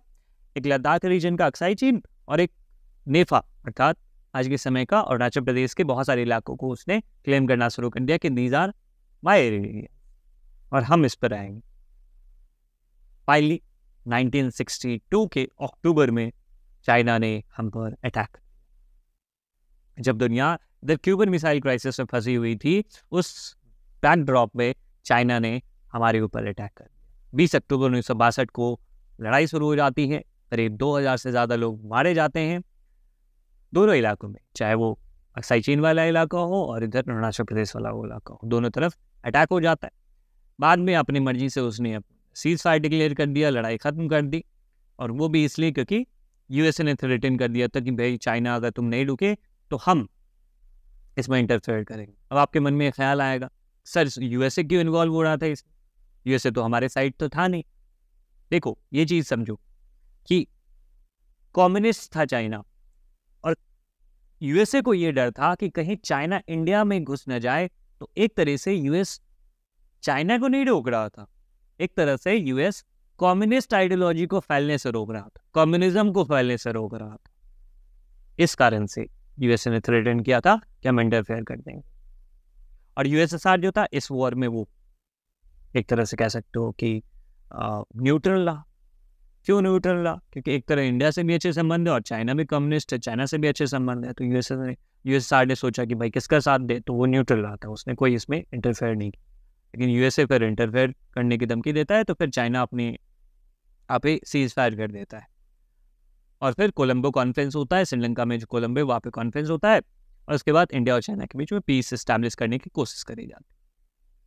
एक लद्दाख रीजन का अक्साई चीन, और एक नेफा अर्थात आज के समय का अरुणाचल प्रदेश के बहुत सारे इलाकों को उसने क्लेम करना शुरू कर दिया कि दीज आर माय एरिया, और हम इस पर आएंगे। फाइनली 1962 के अक्टूबर में चाइना ने हम पर अटैक, जब दुनिया द क्यूबन मिसाइल क्राइसिस में फंसी हुई थी, उस बैकड्रॉप में चाइना ने हमारे ऊपर अटैक कर दिया। 20 अक्टूबर 1962 को लड़ाई शुरू हो जाती है, करीब 2000 से ज़्यादा लोग मारे जाते हैं दोनों इलाकों में, चाहे वो अक्साई चीन वाला इलाका हो और इधर अरुणाचल प्रदेश वाला वो इलाका हो, दोनों तरफ अटैक हो जाता है। बाद में अपनी मर्जी से उसने सीज फायर डिक्लेयर कर दिया, लड़ाई ख़त्म कर दी, और वो भी इसलिए क्योंकि USA ने थ्रेटन कर दिया था कि भाई चाइना अगर तुम नहीं रुके तो हम इसमें इंटरफेयर करेंगे। अब आपके मन में ख्याल आएगा, सर USA क्यों इन्वॉल्व हो रहा था इसमें, USA तो हमारे साइड तो था नहीं। देखो ये चीज़ समझो कि कम्युनिस्ट था चाइना, और USA को ये डर था कि कहीं चाइना इंडिया में घुस न जाए, तो एक तरह से US चाइना को नहीं रोक रहा था, एक तरह से US कम्युनिस्ट आइडियोलॉजी को फैलने से रोक रहा था, कम्युनिज्म को फैलने से रोक रहा था। इस कारण से यूएसए ने थ्रेटन किया था कि हम इंटरफेयर कर देंगे। और यूएसएसआर जो था इस वॉर में वो एक तरह से कह सकते हो कि न्यूट्रल रहा। क्यों न्यूट्रल रहा? क्योंकि एक तरह इंडिया से भी अच्छे संबंध है और चाइना भी कम्युनिस्ट है, चाइना से भी अच्छे संबंध है। तो यूएसएसआर ने सोचा कि भाई किसका साथ दे, तो वो न्यूट्रल रहा था, उसने कोई इसमें इंटरफेयर नहीं किया। लेकिन यूएसए फिर इंटरफेयर करने की धमकी देता है, तो फिर चाइना अपने आप ही सीज फायर कर देता है। और फिर कोलंबो कॉन्फ्रेंस होता है श्रीलंका में, जो कोलंबो वहाँ पे कॉन्फ्रेंस होता है, और उसके बाद इंडिया और चाइना के बीच में पीस इस्टेब्लिश करने की कोशिश करी जाती है।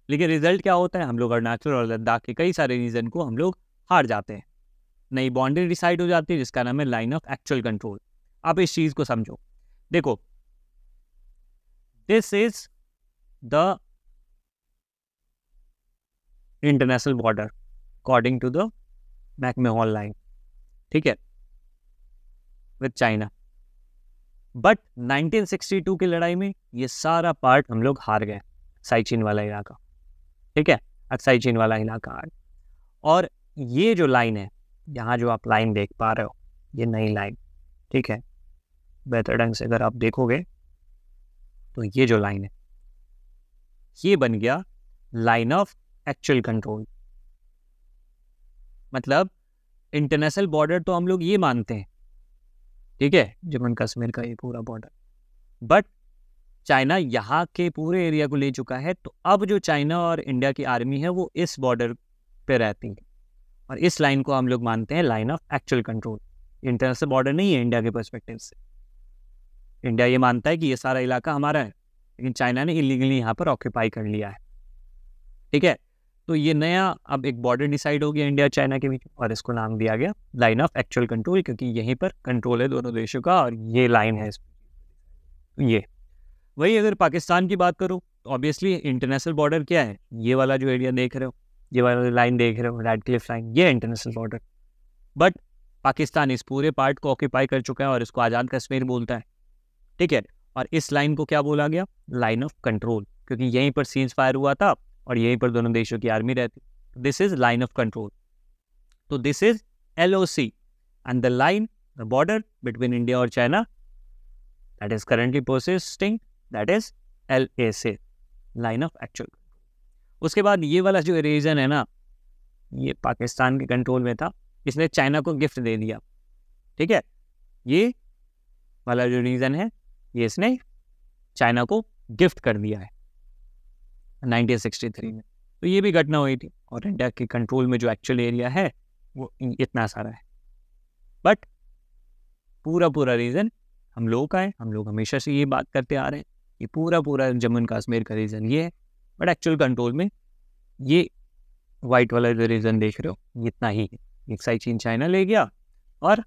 लेकिन रिजल्ट क्या होता है? हम लोग अरुणाचल और लद्दाख के कई सारे रीजन को हम लोग हार जाते हैं, नई बाउंड्री डिसाइड हो जाती है जिसका नाम है लाइन ऑफ एक्चुअल कंट्रोल। आप इस चीज को समझो, देखो this is the international border according to the McMahon line, ठीक है, विद चाइना। बट 1962 की लड़ाई में ये सारा पार्ट हम लोग हार गए, साइचीन वाला इलाका, ठीक है, अक्साई चीन वाला इलाका। और ये जो लाइन है, यहाँ जो आप लाइन देख पा रहे हो, ये नई लाइन, ठीक है, बेहतर ढंग से अगर आप देखोगे तो ये जो लाइन है ये बन गया लाइन ऑफ एक्चुअल कंट्रोल। मतलब इंटरनेशनल बॉर्डर तो हम लोग ये मानते हैं, ठीक है, जम्मू कश्मीर का ये पूरा बॉर्डर, बट चाइना यहाँ के पूरे एरिया को ले चुका है। तो अब जो चाइना और इंडिया की आर्मी है वो इस बॉर्डर पे रहती है, और इस लाइन को हम लोग मानते हैं line of actual control. International border नहीं है इंडिया के पर्सपेक्टिव से। इंडिया ये मानता है कि ये सारा इलाका हमारा है, लेकिन चाइना ने इलीगली यहाँ पर ऑक्यूपाई कर लिया है, ठीक है। तो ये नया अब एक बॉर्डर डिसाइड हो गया इंडिया चाइना के बीच, और इसको नाम दिया गया लाइन ऑफ एक्चुअल कंट्रोल, क्योंकि यहीं पर कंट्रोल है दोनों देशों का, और ये लाइन है ये। वही अगर पाकिस्तान की बात करूँ तो ऑब्वियसली इंटरनेशनल बॉर्डर क्या है? ये वाला जो एरिया देख रहे हो, ये वाला लाइन देख रहे हो, रेड क्लिफ लाइन, ये इंटरनेशनल बॉर्डर। बट पाकिस्तान इस पूरे पार्ट को ऑक्यूपाई कर चुका है और इसको आज़ाद कश्मीर बोलता है, ठीक है। और इस लाइन को क्या बोला गया? लाइन ऑफ कंट्रोल, क्योंकि यहीं पर सीज फायर हुआ था और यहीं पर दोनों देशों की आर्मी रहती। This is line of control. तो this is LOC, and the line, the border between India और China, that is currently persisting, that is LAC, line of actual. उसके बाद ये वाला जो रीजन है ना, ये पाकिस्तान के कंट्रोल में था, इसने चाइना को गिफ्ट दे दिया, ठीक है। ये वाला जो रीजन है ये इसने चाइना को गिफ्ट कर दिया है 1963 में। तो ये भी घटना हुई थी, और इंडिया के कंट्रोल में जो एक्चुअल एरिया है वो इतना सारा है। बट पूरा रीजन हम लोगों का है, हम लोग हमेशा से ये बात करते आ रहे हैं, ये पूरा जम्मू कश्मीर का रीजन ये है। बट एक्चुअल कंट्रोल में ये वाइट वाला जो रीजन देख रहे हो इतना ही है। एक साइड चीन चाइना ले गया और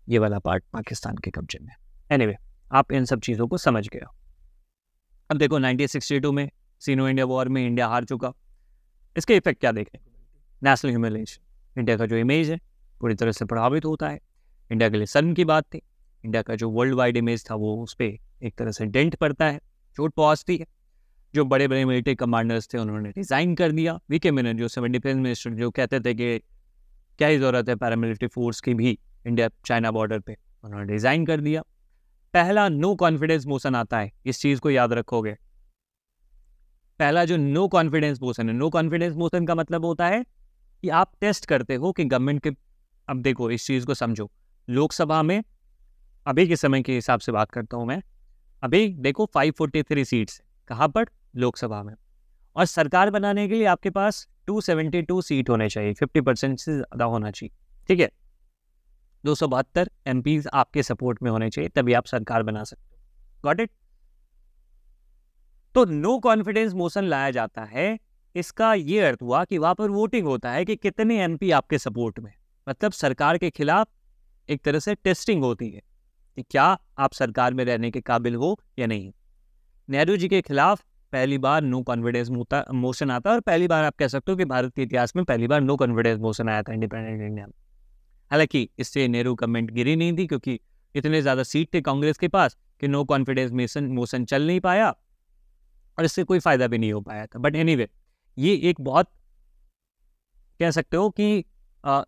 ये वाला पार्ट पाकिस्तान के कब्जे में। एनीवे, आप इन सब चीज़ों को समझ गए हो। अब देखो 1962 में सीनो इंडिया वॉर में इंडिया हार चुका। इसके इफेक्ट क्या देखने को मिलते हैं? नेशनल ह्यूमिलिएशन, इंडिया का जो इमेज है पूरी तरह से प्रभावित होता है। इंडिया के लिए शर्म की बात थी, इंडिया का जो वर्ल्ड वाइड इमेज था वो उस पर एक तरह से डेंट पड़ता है, चोट पहुँचती है। जो बड़े बड़े मिलिट्री कमांडर्स थे उन्होंने रिजाइन कर दिया। वीके मेनन जो सिविल डिफेंस मिनिस्टर, जो कहते थे कि क्या ही ज़रूरत है पैरामिलिट्री फोर्स की भी इंडिया चाइना बॉर्डर पे, उन्होंने रिजाइन कर दिया। पहला नो कॉन्फिडेंस मोशन आता है, इस चीज़ को याद रखोगे। पहला जो नो कॉन्फिडेंस मोशन है, नो कॉन्फिडेंस मोशन का मतलब होता है कि आप टेस्ट करते हो कि गवर्नमेंट के, अब देखो इस चीज़ को समझो, लोकसभा में अभी के समय के हिसाब से बात करता हूँ मैं, अभी देखो 543 सीट्स, कहाँ पर? लोकसभा में। और सरकार बनाने के लिए आपके पास 272 सीट होने चाहिए, 50% से ज़्यादा होना चाहिए, ठीक है। 272 MPs आपके सपोर्ट में होने चाहिए, तभी आप सरकार बना सकते हो। Got it? तो नो कॉन्फिडेंस मोशन लाया जाता है, इसका ये अर्थ हुआ कि वहां पर वोटिंग होता है कि कितने MP आपके सपोर्ट में, मतलब सरकार के खिलाफ एक तरह से टेस्टिंग होती है कि क्या आप सरकार में रहने के काबिल हो या नहीं। नेहरू जी के खिलाफ पहली बार नो कॉन्फिडेंस मोशन आता है, और पहली बार आप कह सकते हो कि भारत के इतिहास में पहली बार नो कॉन्फिडेंस मोशन आया था इंडिपेंडेंट इंडिया में। हालांकि इससे नेहरू गवर्नमेंट गिरी नहीं थी, क्योंकि इतने ज़्यादा सीट थे कांग्रेस के पास कि नो कॉन्फिडेंस मोशन चल नहीं पाया और इससे कोई फ़ायदा भी नहीं हो पाया था। बट एनीवे, ये एक बहुत कह सकते हो कि अ,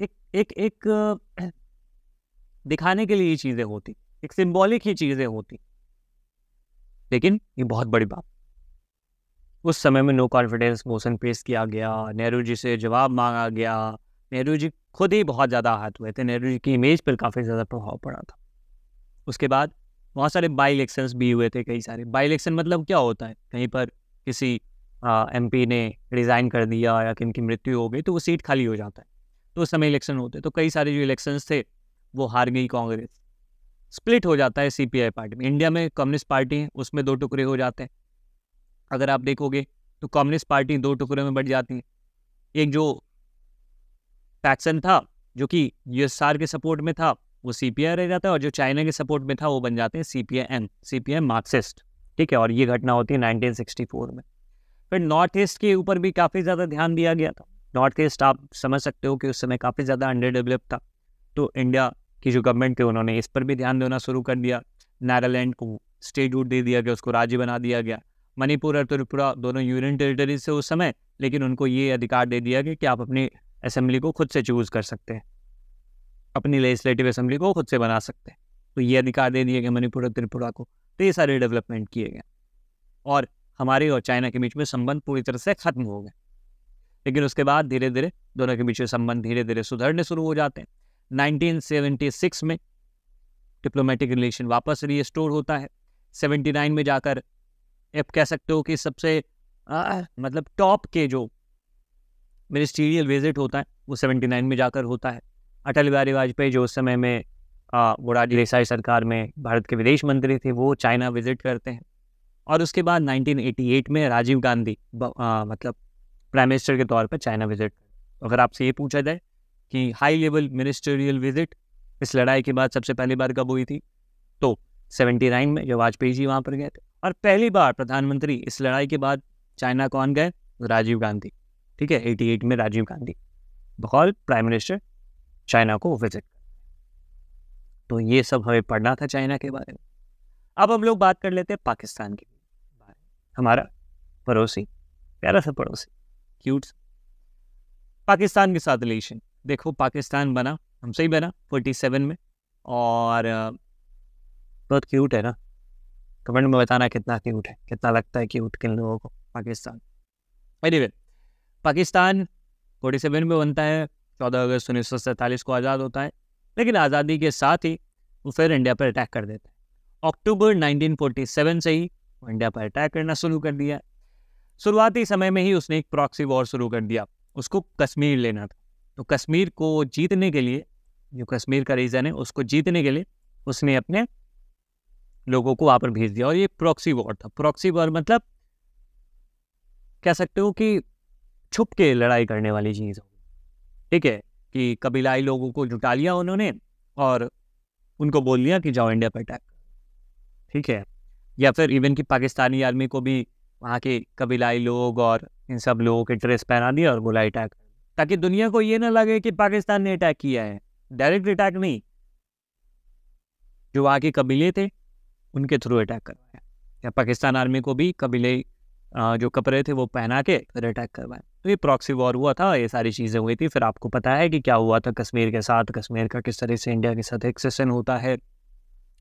एक एक एक दिखाने के लिए ये चीज़ें होती, एक सिंबॉलिक ही चीज़ें होती, लेकिन ये बहुत बड़ी बात। उस समय में नो कॉन्फिडेंस मोशन पेश किया गया, नेहरू जी से जवाब मांगा गया, नेहरू जी खुद ही बहुत ज़्यादा आहत हुए थे, नेहरू जी की इमेज पर काफ़ी ज़्यादा प्रभाव पड़ा था। उसके बाद बहुत सारे बाई इलेक्शंस भी हुए थे, कई सारे। बाई इलेक्शन मतलब क्या होता है, कहीं पर किसी एमपी ने रिज़ाइन कर दिया या किन की मृत्यु हो गई तो वो सीट खाली हो जाता है, तो उस समय इलेक्शन होते हैं। तो कई सारे जो इलेक्शंस थे वो हार गई कांग्रेस, स्प्लिट हो जाता है सीपीआई पार्टी में। इंडिया में कम्युनिस्ट पार्टी है, उसमें 2 टुकड़े हो जाते हैं। अगर आप देखोगे तो कम्युनिस्ट पार्टी 2 टुकड़े में बट जाती है। एक जो फैक्शन था जो कि यूएसआर के सपोर्ट में था वो सीपीआई रह जाता है, और जो चाइना के सपोर्ट में था वो बन जाते हैं सीपीआई मार्क्सिस्ट। ठीक है, और ये घटना होती है 1964 में। फिर नॉर्थ ईस्ट के ऊपर भी काफ़ी ज़्यादा ध्यान दिया गया था। नॉर्थ ईस्ट आप समझ सकते हो कि उस समय काफ़ी ज़्यादा अंडर डेवलप था, तो इंडिया की जो गवर्नमेंट थी उन्होंने इस पर भी ध्यान देना शुरू कर दिया। नागालैंड को स्टेटहुड दे दिया गया, उसको राज्य बना दिया गया। मणिपुर और त्रिपुरा दोनों यूनियन टेरिटरीज से उस समय, लेकिन उनको ये अधिकार दे दिया गया कि आप अपनी असेंबली को खुद से चूज़ कर सकते हैं, अपनी लेजिस्लेटिव असेंबली को खुद से बना सकते हैं। तो ये अधिकार दे दिए गए मणिपुर और त्रिपुरा को। तो ये सारे डेवलपमेंट किए गए और हमारे और चाइना के बीच में संबंध पूरी तरह से खत्म हो गए। लेकिन उसके बाद धीरे धीरे दोनों के बीच में संबंध धीरे धीरे सुधरने शुरू हो जाते हैं। 1976 में डिप्लोमेटिक रिलेशन वापस रीस्टोर होता है। 79 में जाकर आप कह सकते हो कि सबसे मतलब टॉप के जो मिनिस्ट्रियल विजिट होता है वो 79 में जाकर होता है। अटल बिहारी वाजपेयी जो उस समय में मोरारजी देसाई सरकार में भारत के विदेश मंत्री थे, वो चाइना विजिट करते हैं। और उसके बाद 1988 में राजीव गांधी मतलब प्राइम मिनिस्टर के तौर पर चाइना विजिट। अगर आपसे ये पूछा जाए कि हाई लेवल मिनिस्टरियल विजिट इस लड़ाई के बाद सबसे पहली बार कब हुई थी, तो 79 में जब वाजपेयी जी वहाँ पर गए थे। और पहली बार प्रधानमंत्री इस लड़ाई के बाद चाइना कौन गए? राजीव गांधी। ठीक है, 88 में राजीव गांधी बकौल प्राइम मिनिस्टर चाइना को विजिट। तो ये सब हमें पढ़ना था चाइना के बारे में। अब हम लोग बात कर लेते हैं पाकिस्तान की। हमारा पड़ोसी, प्यारा सा पड़ोसी, क्यूट। पाकिस्तान के साथ रिलेशन देखो, पाकिस्तान बना हमसे ही बना 47 में, और बहुत क्यूट है ना। कमेंट में बताना कितना क्यूट है, कितना लगता है क्यूट किन लोगों को पाकिस्तान। एनीवे, पाकिस्तान 47 में बनता है, 14 अगस्त 1947 को आज़ाद होता है। लेकिन आज़ादी के साथ ही वो फिर इंडिया पर अटैक कर देता है। अक्टूबर 1947 से ही वो इंडिया पर अटैक करना शुरू कर दिया। शुरुआती समय में ही उसने एक प्रॉक्सी वॉर शुरू कर दिया, उसको कश्मीर लेना था। तो कश्मीर को जीतने के लिए, जो कश्मीर का रीजन है उसको जीतने के लिए उसने अपने लोगों को वहाँ पर भेज दिया, और ये प्रॉक्सी वॉर था। प्रॉक्सी वॉर मतलब कह सकते हो कि छुप के लड़ाई करने वाली चीज़ हो। ठीक है, कि कबीलाई लोगों को जुटा लिया उन्होंने और उनको बोल दिया कि जाओ इंडिया पर अटैक। ठीक है, या फिर इवन कि पाकिस्तानी आर्मी को भी वहाँ के कबीलाई लोग और इन सब लोगों के ड्रेस पहना दिया और बोला अटैक, ताकि दुनिया को ये ना लगे कि पाकिस्तान ने अटैक किया है। डायरेक्ट अटैक नहीं, जो वहाँ के कबीले थे उनके थ्रू अटैक करवाया, या पाकिस्तान आर्मी को भी कबीले जो कपड़े थे वो पहना के फिर अटैक करवाया। तो ये प्रॉक्सी वॉर हुआ था, ये सारी चीज़ें हुई थी। फिर आपको पता है कि क्या हुआ था कश्मीर के साथ, कश्मीर का किस तरह से इंडिया के साथ एक सेशन होता है,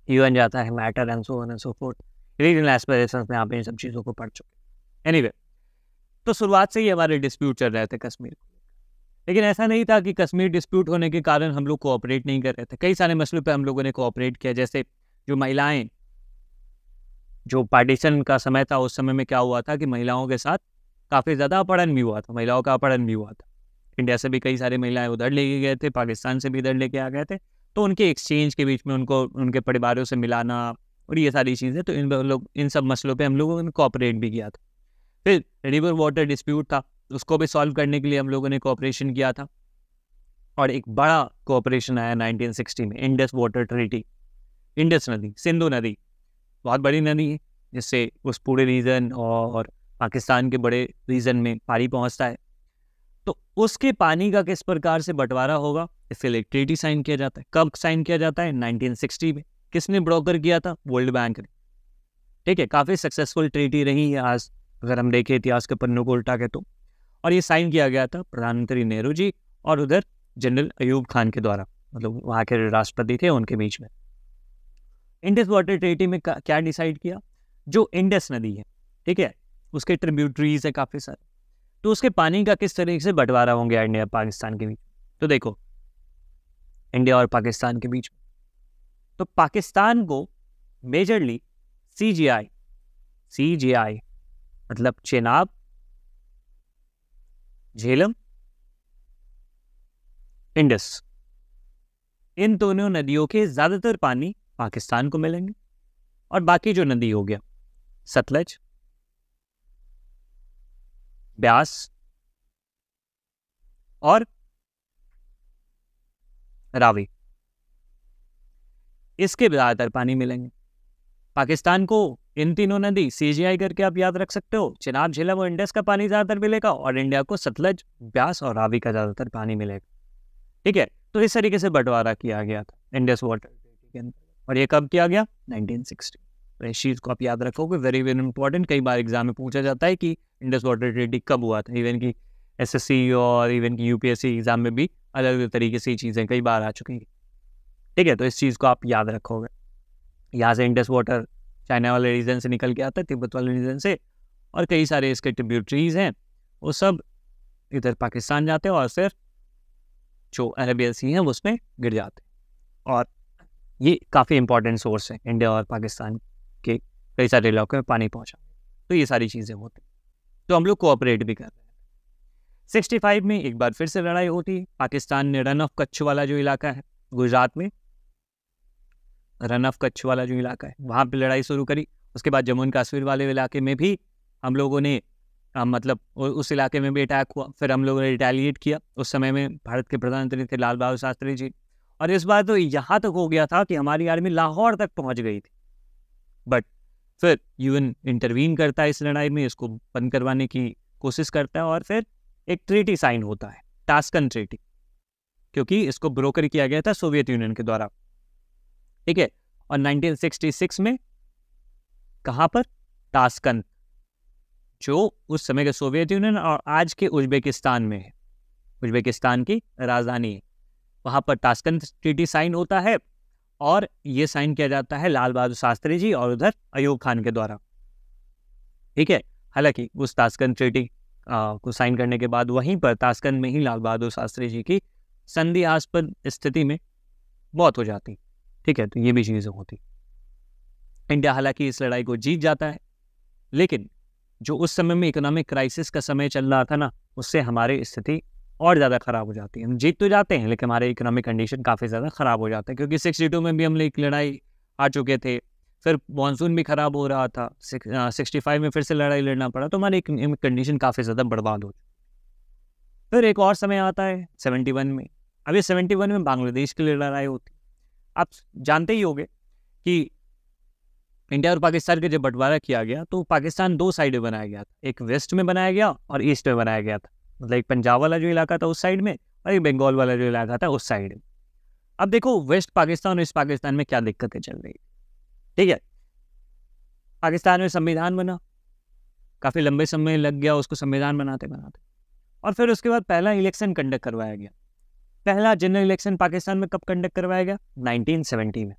यूएन जाता है, matter and so on and so fourth. Regional aspirations में आप इन सब चीज़ों को पढ़ चुके। एनीवे, तो शुरुआत से ही हमारे डिस्प्यूट चल रहे थे कश्मीर को। लेकिन ऐसा नहीं था कि कश्मीर डिस्प्यूट होने के कारण हम लोग कोऑपरेट नहीं कर रहे थे। कई सारे मसलों पे हम लोगों ने कोऑपरेट किया। जैसे जो महिलाएं, जो पार्टीशन का समय था उस समय में क्या हुआ था कि महिलाओं के साथ काफ़ी ज़्यादा अपहरण भी हुआ था, महिलाओं का अपहरण भी हुआ था। इंडिया से भी कई सारी महिलाएं उधर लेके गए थे, पाकिस्तान से भी इधर लेके आ गए थे। तो उनके एक्सचेंज के बीच में उनको उनके परिवारों से मिलाना और ये सारी चीज़ें, तो इन सब मसलों पे हम लोगों ने कोऑपरेट भी किया था। फिर रिवर वाटर डिस्प्यूट था, उसको भी सॉल्व करने के लिए हम लोगों ने कोऑपरेशन किया था। और एक बड़ा कोऑपरेशन आया 1960 में, इंडस वाटर ट्रीटी। इंडस नदी, सिंधु नदी बहुत बड़ी नदी है, जिससे उस पूरे रीजन और पाकिस्तान के बड़े रीजन में पानी पहुंचता है। तो उसके पानी का किस प्रकार से बंटवारा होगा, इसके लिए ट्रीटी साइन किया जाता है। कब साइन किया जाता है? 1960 में। किसने ब्रोकर किया था? वर्ल्ड बैंक ने। ठीक है, काफ़ी सक्सेसफुल ट्रीटी रही है आज अगर हम देखें इतिहास के पन्नों को उल्टा के तो। और ये साइन किया गया था प्रधानमंत्री नेहरू जी और उधर जनरल अयूब खान के द्वारा, मतलब वहाँ के राष्ट्रपति थे उनके बीच में। इंडस वाटर ट्रीटी में क्या डिसाइड किया, जो इंडस नदी है, ठीक है, उसके ट्रिब्यूटरीज है काफ़ी सारे, तो उसके पानी का किस तरीके से बंटवारा होंगे इंडिया और पाकिस्तान के बीच। तो देखो इंडिया और पाकिस्तान के बीच में, तो पाकिस्तान को मेजरली CGI मतलब चेनाब, झेलम, इंडस, इन दोनों नदियों के ज्यादातर पानी पाकिस्तान को मिलेंगे, और बाकी जो नदी हो गया सतलज, ब्यास और रावी, इसके ज्यादातर पानी मिलेंगे पाकिस्तान को। इन तीनों नदी CGI करके आप याद रख सकते हो, चेनाब, झेलम और इंडस का पानी ज्यादातर मिलेगा, और इंडिया को सतलज, ब्यास और रावी का ज्यादातर पानी मिलेगा, ठीक है। तो इस तरीके से बंटवारा किया गया था इंडस वाटर ट्रीटी के अंदर, और ये कब किया गया, 1960। तो इस चीज को आप याद रखोगे, वेरी वेरी इंपॉर्टेंट। कई बार एग्जाम में पूछा जाता है कि इंडस वाटर ट्रीटी कब हुआ था, इवन की SSC और इवन की UPSC एग्जाम में भी अलग अलग तरीके से चीजें कई बार आ चुकी हैं, ठीक है। तो इस चीज को आप याद रखोगे। यहाँ से इंडस वाटर चाइना वाले रीजन से निकल के आता है, तिब्बत वाले रीजन से, और कई सारे इसके ट्रिब्यूटरीज हैं, वो सब इधर पाकिस्तान जाते हैं, और फिर जो अरेबियन सी है उसमें गिर जाते हैं। और ये काफ़ी इंपॉर्टेंट सोर्स है इंडिया और पाकिस्तान के कई सारे इलाकों में पानी पहुँचा। तो ये सारी चीज़ें होती, तो हम लोग कोऑपरेट भी कर रहे हैं। 65 में एक बार फिर से लड़ाई होती है। पाकिस्तान ने रन ऑफ कच्छ वाला जो इलाका है गुजरात में, रन ऑफ कच्छ वाला जो इलाका है वहाँ पे लड़ाई शुरू करी। उसके बाद जम्मू एंड कश्मीर वाले इलाके में भी हम लोगों ने मतलब उस इलाके में भी अटैक हुआ। फिर हम लोगों ने रिटेलिएट किया। उस समय में भारत के प्रधानमंत्री थे लाल बहादुर शास्त्री जी, और इस बार तो यहाँ तक हो गया था कि हमारी आर्मी लाहौर तक पहुँच गई थी। बट फिर UN इंटरवीन करता है इस लड़ाई में, इसको बंद करवाने की कोशिश करता है, और फिर एक ट्रीटी साइन होता है, टास्कन ट्रीटी, क्योंकि इसको ब्रोकर किया गया था सोवियत यूनियन के द्वारा, ठीक है। और 1966 में कहाँ पर, टास्कन, जो उस समय के सोवियत यूनियन और आज के उज्बेकिस्तान में है, उज्बेकिस्तान की राजधानी है, वहाँ पर टास्कन ट्रीटी साइन होता है। और ये साइन किया जाता है लाल बहादुर शास्त्री जी और उधर अयूब खान के द्वारा, ठीक है। हालांकि उस टास्कन ट्रीटी को साइन करने के बाद वहीं पर टास्कन में ही लाल बहादुर शास्त्री जी की संदेहास्पद स्थिति में मौत हो जाती, ठीक है। तो ये भी चीज़ें होती। इंडिया हालांकि इस लड़ाई को जीत जाता है, लेकिन जो उस समय में इकोनॉमिक क्राइसिस का समय चल रहा था ना, उससे हमारी स्थिति और ज़्यादा ख़राब हो जाती है। हम जीत तो जाते हैं, लेकिन हमारे इकोनॉमिक कंडीशन काफ़ी ज़्यादा ख़राब हो जाता है, क्योंकि 62 में भी हम लोग एक लड़ाई हार चुके थे, फिर मानसून भी ख़राब हो रहा था, 65 में फिर से लड़ाई लड़ना पड़ा, तो हमारी इकोनॉमिक कंडीशन काफ़ी ज़्यादा बर्बाद हो। फिर एक और समय आता है 71 में। अभी 71 में बांग्लादेश के लिए लड़ाई होती। आप जानते ही होंगे कि इंडिया और पाकिस्तान के जब बंटवारा किया गया तो पाकिस्तान दो साइड में बनाया गया था, एक वेस्ट में बनाया गया और ईस्ट में बनाया गया था। मतलब एक पंजाब वाला जो इलाका था उस साइड में, और एक बंगाल वाला जो इलाका था उस साइड में। अब देखो वेस्ट पाकिस्तान और ईस्ट पाकिस्तान में क्या दिक्कतें चल रही, ठीक है। पाकिस्तान में संविधान बना, काफ़ी लंबे समय लग गया उसको संविधान बनाते बनाते, और फिर उसके बाद पहला इलेक्शन कंडक्ट करवाया गया। पहला जनरल इलेक्शन पाकिस्तान में कब कंडक्ट करवाया गया, 1970 में।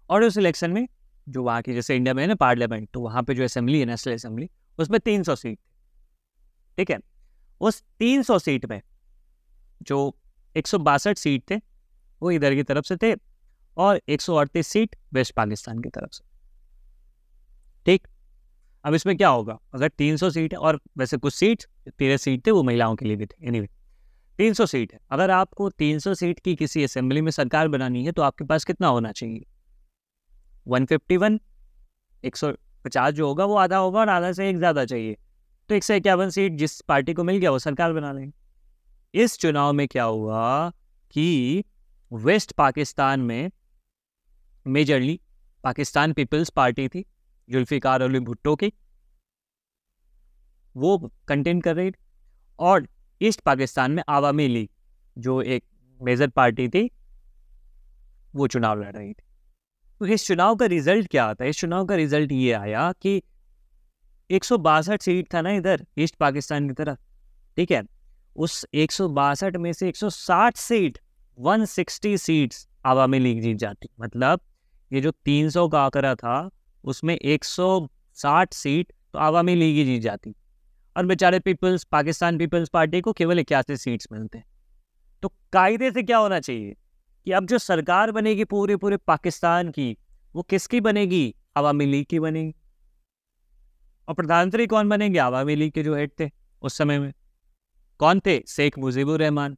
और उस इलेक्शन में जो वहाँ की, जैसे इंडिया में है ना पार्लियामेंट, तो वहाँ पे जो असेंबली है, नेशनल असेंबली, उसमें 300 सीट, ठीक है। उस 300 सीट में जो 162 सीट थे वो इधर की तरफ से थे, और 138 सीट वेस्ट पाकिस्तान की तरफ से, ठीक। अब इसमें क्या होगा, अगर 300 सीट है, और वैसे कुछ सीट 13 सीट थे वो महिलाओं के लिए भी थे, एनीवे 300 सीट है। अगर आपको 300 सीट की किसी असेंबली में सरकार बनानी है तो आपके पास कितना होना चाहिए, 151, 150 जो होगा वो आधा होगा, और आधा से एक ज़्यादा चाहिए, तो 151 सीट जिस पार्टी को मिल गया वो सरकार बना लेंगे। इस चुनाव में क्या हुआ कि वेस्ट पाकिस्तान में मेजरली पाकिस्तान पीपल्स पार्टी थी, जुल्फिकार अली भुट्टो की, वो कंटेंट कर रही थी, और ईस्ट पाकिस्तान में आवामी लीग जो एक मेजर पार्टी थी वो चुनाव लड़ रही थी। तो इस चुनाव का रिजल्ट क्या आता है, इस चुनाव का रिजल्ट ये आया कि 162 सीट था ना इधर ईस्ट पाकिस्तान की तरफ, ठीक है, उस 162 में से 160 सीट 160 सीट्स आवामी लीग जीत जाती। मतलब ये जो 300 का आंकड़ा था उसमें 160 सीट तो आवामी लीग ही जीत जाती, और बेचारे पाकिस्तान पीपल्स पार्टी को केवल 81 सीट्स मिलते हैं। तो कायदे से क्या होना चाहिए कि अब जो सरकार बनेगी पूरे पूरे पाकिस्तान की, वो किसकी बनेगी? आवामी लीग की बनेगी। और प्रधानमंत्री कौन बनेंगे? आवामी लीग के जो हेड थे उस समय में, कौन थे? शेख मुजीबुर रहमान।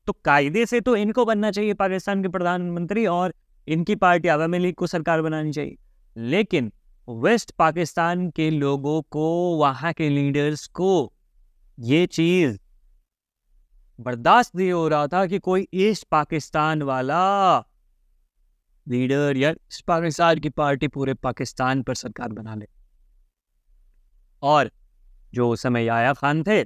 तो कायदे से तो इनको बनना चाहिए पाकिस्तान के प्रधानमंत्री, और इनकी पार्टी आवामी लीग को सरकार बनानी चाहिए। लेकिन वेस्ट पाकिस्तान के लोगों को, वहां के लीडर्स को ये चीज बर्दाश्त नहीं हो रहा था कि कोई ईस्ट पाकिस्तान वाला लीडर या ईस्ट पाकिस्तान की पार्टी पूरे पाकिस्तान पर सरकार बना ले। और जो उस समय याया खान थे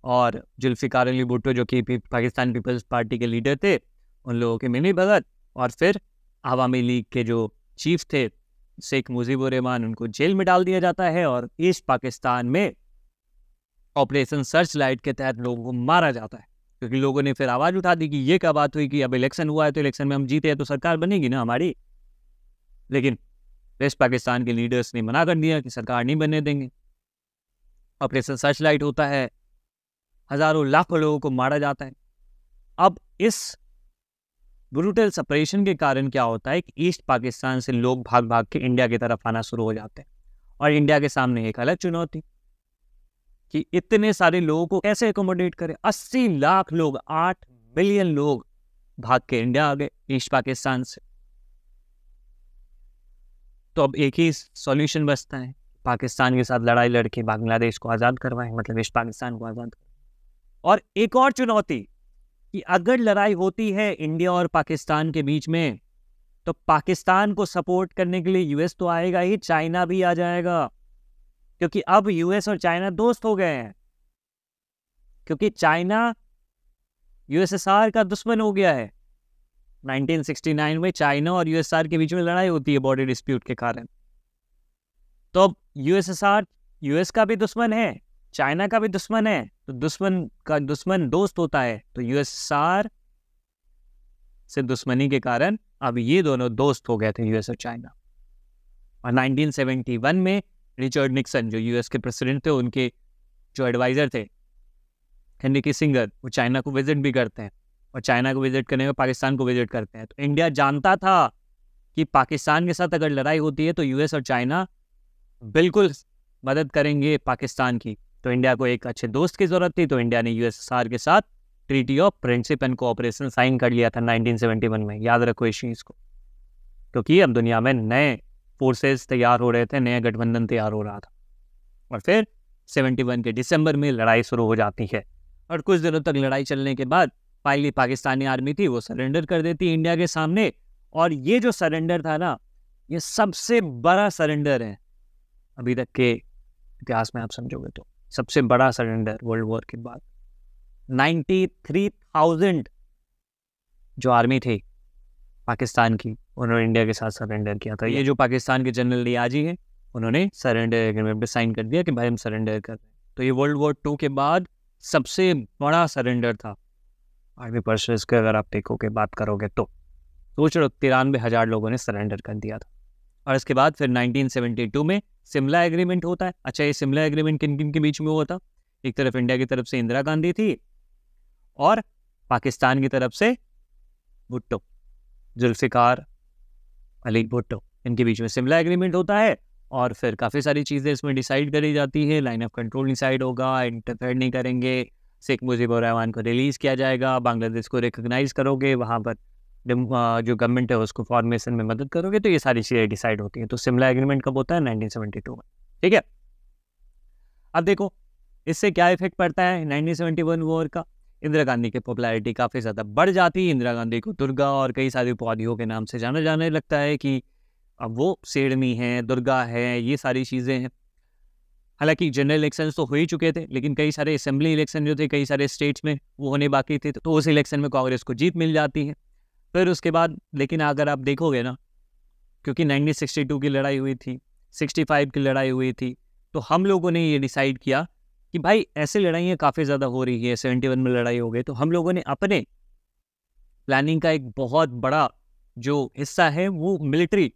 और जुल्फिकार अली भुट्टो जो कि पाकिस्तान पीपल्स पार्टी के लीडर थे, उन लोगों की मिली भगत, और फिर आवामी लीग के जो चीफ थे शेख मुजीबुर रहमान, उनको जेल में डाल दिया जाता है, और ईस्ट पाकिस्तान में ऑपरेशन सर्च लाइट के तहत लोगों को मारा जाता है। क्योंकि लोगों ने फिर आवाज उठा दी कि ये क्या बात हुई कि अब इलेक्शन हुआ है तो इलेक्शन में हम जीते हैं तो सरकार बनेगी ना हमारी। लेकिन वेस्ट पाकिस्तान के लीडर्स ने मना कर दिया कि सरकार नहीं बनने देंगे। ऑपरेशन सर्च लाइट होता है, हजारों लाखों लोगों को मारा जाता है। अब इस ब्रूटल सेपरेशन के कारण क्या होता है कि ईस्ट पाकिस्तान से लोग भाग भाग के इंडिया की तरफ आना शुरू हो जाते हैं, और इंडिया के सामने एक अलग चुनौती कि इतने सारे लोगों को कैसे एकोमोडेट करें। 80 लाख लोग, 8 मिलियन लोग भाग के इंडिया आ गए ईस्ट पाकिस्तान से। तो अब एक ही सॉल्यूशन बचता है, पाकिस्तान के साथ लड़ाई लड़के बांग्लादेश को आज़ाद करवाएं, मतलब ईस्ट पाकिस्तान को आज़ाद करवाएं। और एक और चुनौती कि अगर लड़ाई होती है इंडिया और पाकिस्तान के बीच में, तो पाकिस्तान को सपोर्ट करने के लिए यूएस तो आएगा ही, चाइना भी आ जाएगा। क्योंकि अब यूएस और चाइना दोस्त हो गए हैं, क्योंकि चाइना यूएसएसआर का दुश्मन हो गया है। 1969 में चाइना और यूएसएसआर के बीच में लड़ाई होती है बॉर्डर डिस्प्यूट के कारण। तो अब यूएसएसआर यूएस का भी दुश्मन है, चाइना का भी दुश्मन है, तो दुश्मन का दुश्मन दोस्त होता है। तो यूएसएसआर से दुश्मनी के कारण अब ये दोनों दोस्त हो गए थे, यूएस और चाइना। और 1971 में रिचर्ड निक्सन जो यूएस के प्रेसिडेंट थे, उनके जो एडवाइजर थे हेनरी किसिंगर, वो चाइना को विजिट भी करते हैं, और चाइना को विजिट करने में पाकिस्तान को विजिट करते हैं। तो इंडिया जानता था कि पाकिस्तान के साथ अगर लड़ाई होती है तो यूएस और चाइना बिल्कुल मदद करेंगे पाकिस्तान की। तो इंडिया को एक अच्छे दोस्त की जरूरत थी, तो इंडिया ने यूएसएसआर के साथ treaty of friendship and cooperation sign कर लिया था 1971 में। याद रखो इस चीज को, क्योंकि अब दुनिया में नए फोर्सेस तैयार हो रहे थे, नया गठबंधन तैयार हो रहा था। और फिर 71 के दिसंबर में लड़ाई शुरू हो जाती है, और कुछ दिनों तक लड़ाई चलने के बाद फाइनली पाकिस्तानी आर्मी थी वो सरेंडर कर देती इंडिया के सामने। और ये जो सरेंडर था ना, ये सबसे बड़ा सरेंडर है अभी तक के इतिहास में, आप समझोगे तो सबसे बड़ा सरेंडर वर्ल्ड वॉर के बाद। 93,000 जो आर्मी थी पाकिस्तान की, उन्होंने इंडिया के साथ सरेंडर किया था। ये जो पाकिस्तान के जनरल रियाजी हैं, उन्होंने सरेंडर एग्रीमेंट पे साइन कर दिया कि भाई हम सरेंडर कर रहे हैं। तो ये वर्ल्ड वॉर 2 के बाद सबसे बड़ा सरेंडर था आर्मी पर्सनल्स के, अगर आप देखोगे बात करोगे तो। सोच लो 93,000 लोगों ने सरेंडर कर दिया था। और इसके बाद फिर 1972 में शिमला एग्रीमेंट होता है। अच्छा, ये शिमला एग्रीमेंट किन किन के बीच में हुआ था? एक तरफ इंडिया की तरफ से इंदिरा गांधी थी, और पाकिस्तान की तरफ से भुट्टो, जुल्फिकार अली भुट्टो, इनके बीच में शिमला एग्रीमेंट होता है। और फिर काफ़ी सारी चीज़ें इसमें डिसाइड करी जाती है। लाइन ऑफ कंट्रोल डिसाइड होगा, इंटरफेयर नहीं करेंगे, शेख मुजीबुर रहमान को रिलीज़ किया जाएगा, बांग्लादेश को रिकॉग्नाइज करोगे, वहाँ पर जो गवर्नमेंट है उसको फॉर्मेशन में मदद करोगे। तो ये सारी चीज़ें डिसाइड होती हैं। तो शिमला एग्रीमेंट कब होता है? 1972 में। ठीक है, अब देखो इससे क्या इफेक्ट पड़ता है 1971 वॉर का। इंदिरा गांधी की पॉपुलैरिटी काफ़ी ज़्यादा बढ़ जाती है। इंदिरा गांधी को दुर्गा और कई सारी उपाधियों के नाम से जाना जाने लगता है कि अब वो शेरनी है, दुर्गा है, ये सारी चीज़ें हैं। हालांकि जनरल इलेक्शंस तो हो ही चुके थे, लेकिन कई सारे असेंबली इलेक्शन जो थे कई सारे स्टेट्स में वो होने बाकी थे, तो उस इलेक्शन में कांग्रेस को जीत मिल जाती है। फिर उसके बाद लेकिन अगर आप देखोगे ना, क्योंकि 1962 की लड़ाई हुई थी, 65 की लड़ाई हुई थी, तो हम लोगों ने ये डिसाइड किया कि भाई ऐसे लड़ाइयाँ काफ़ी ज़्यादा हो रही है, 71 में लड़ाई हो गई, तो हम लोगों ने अपने प्लानिंग का एक बहुत बड़ा जो हिस्सा है वो मिलिट्री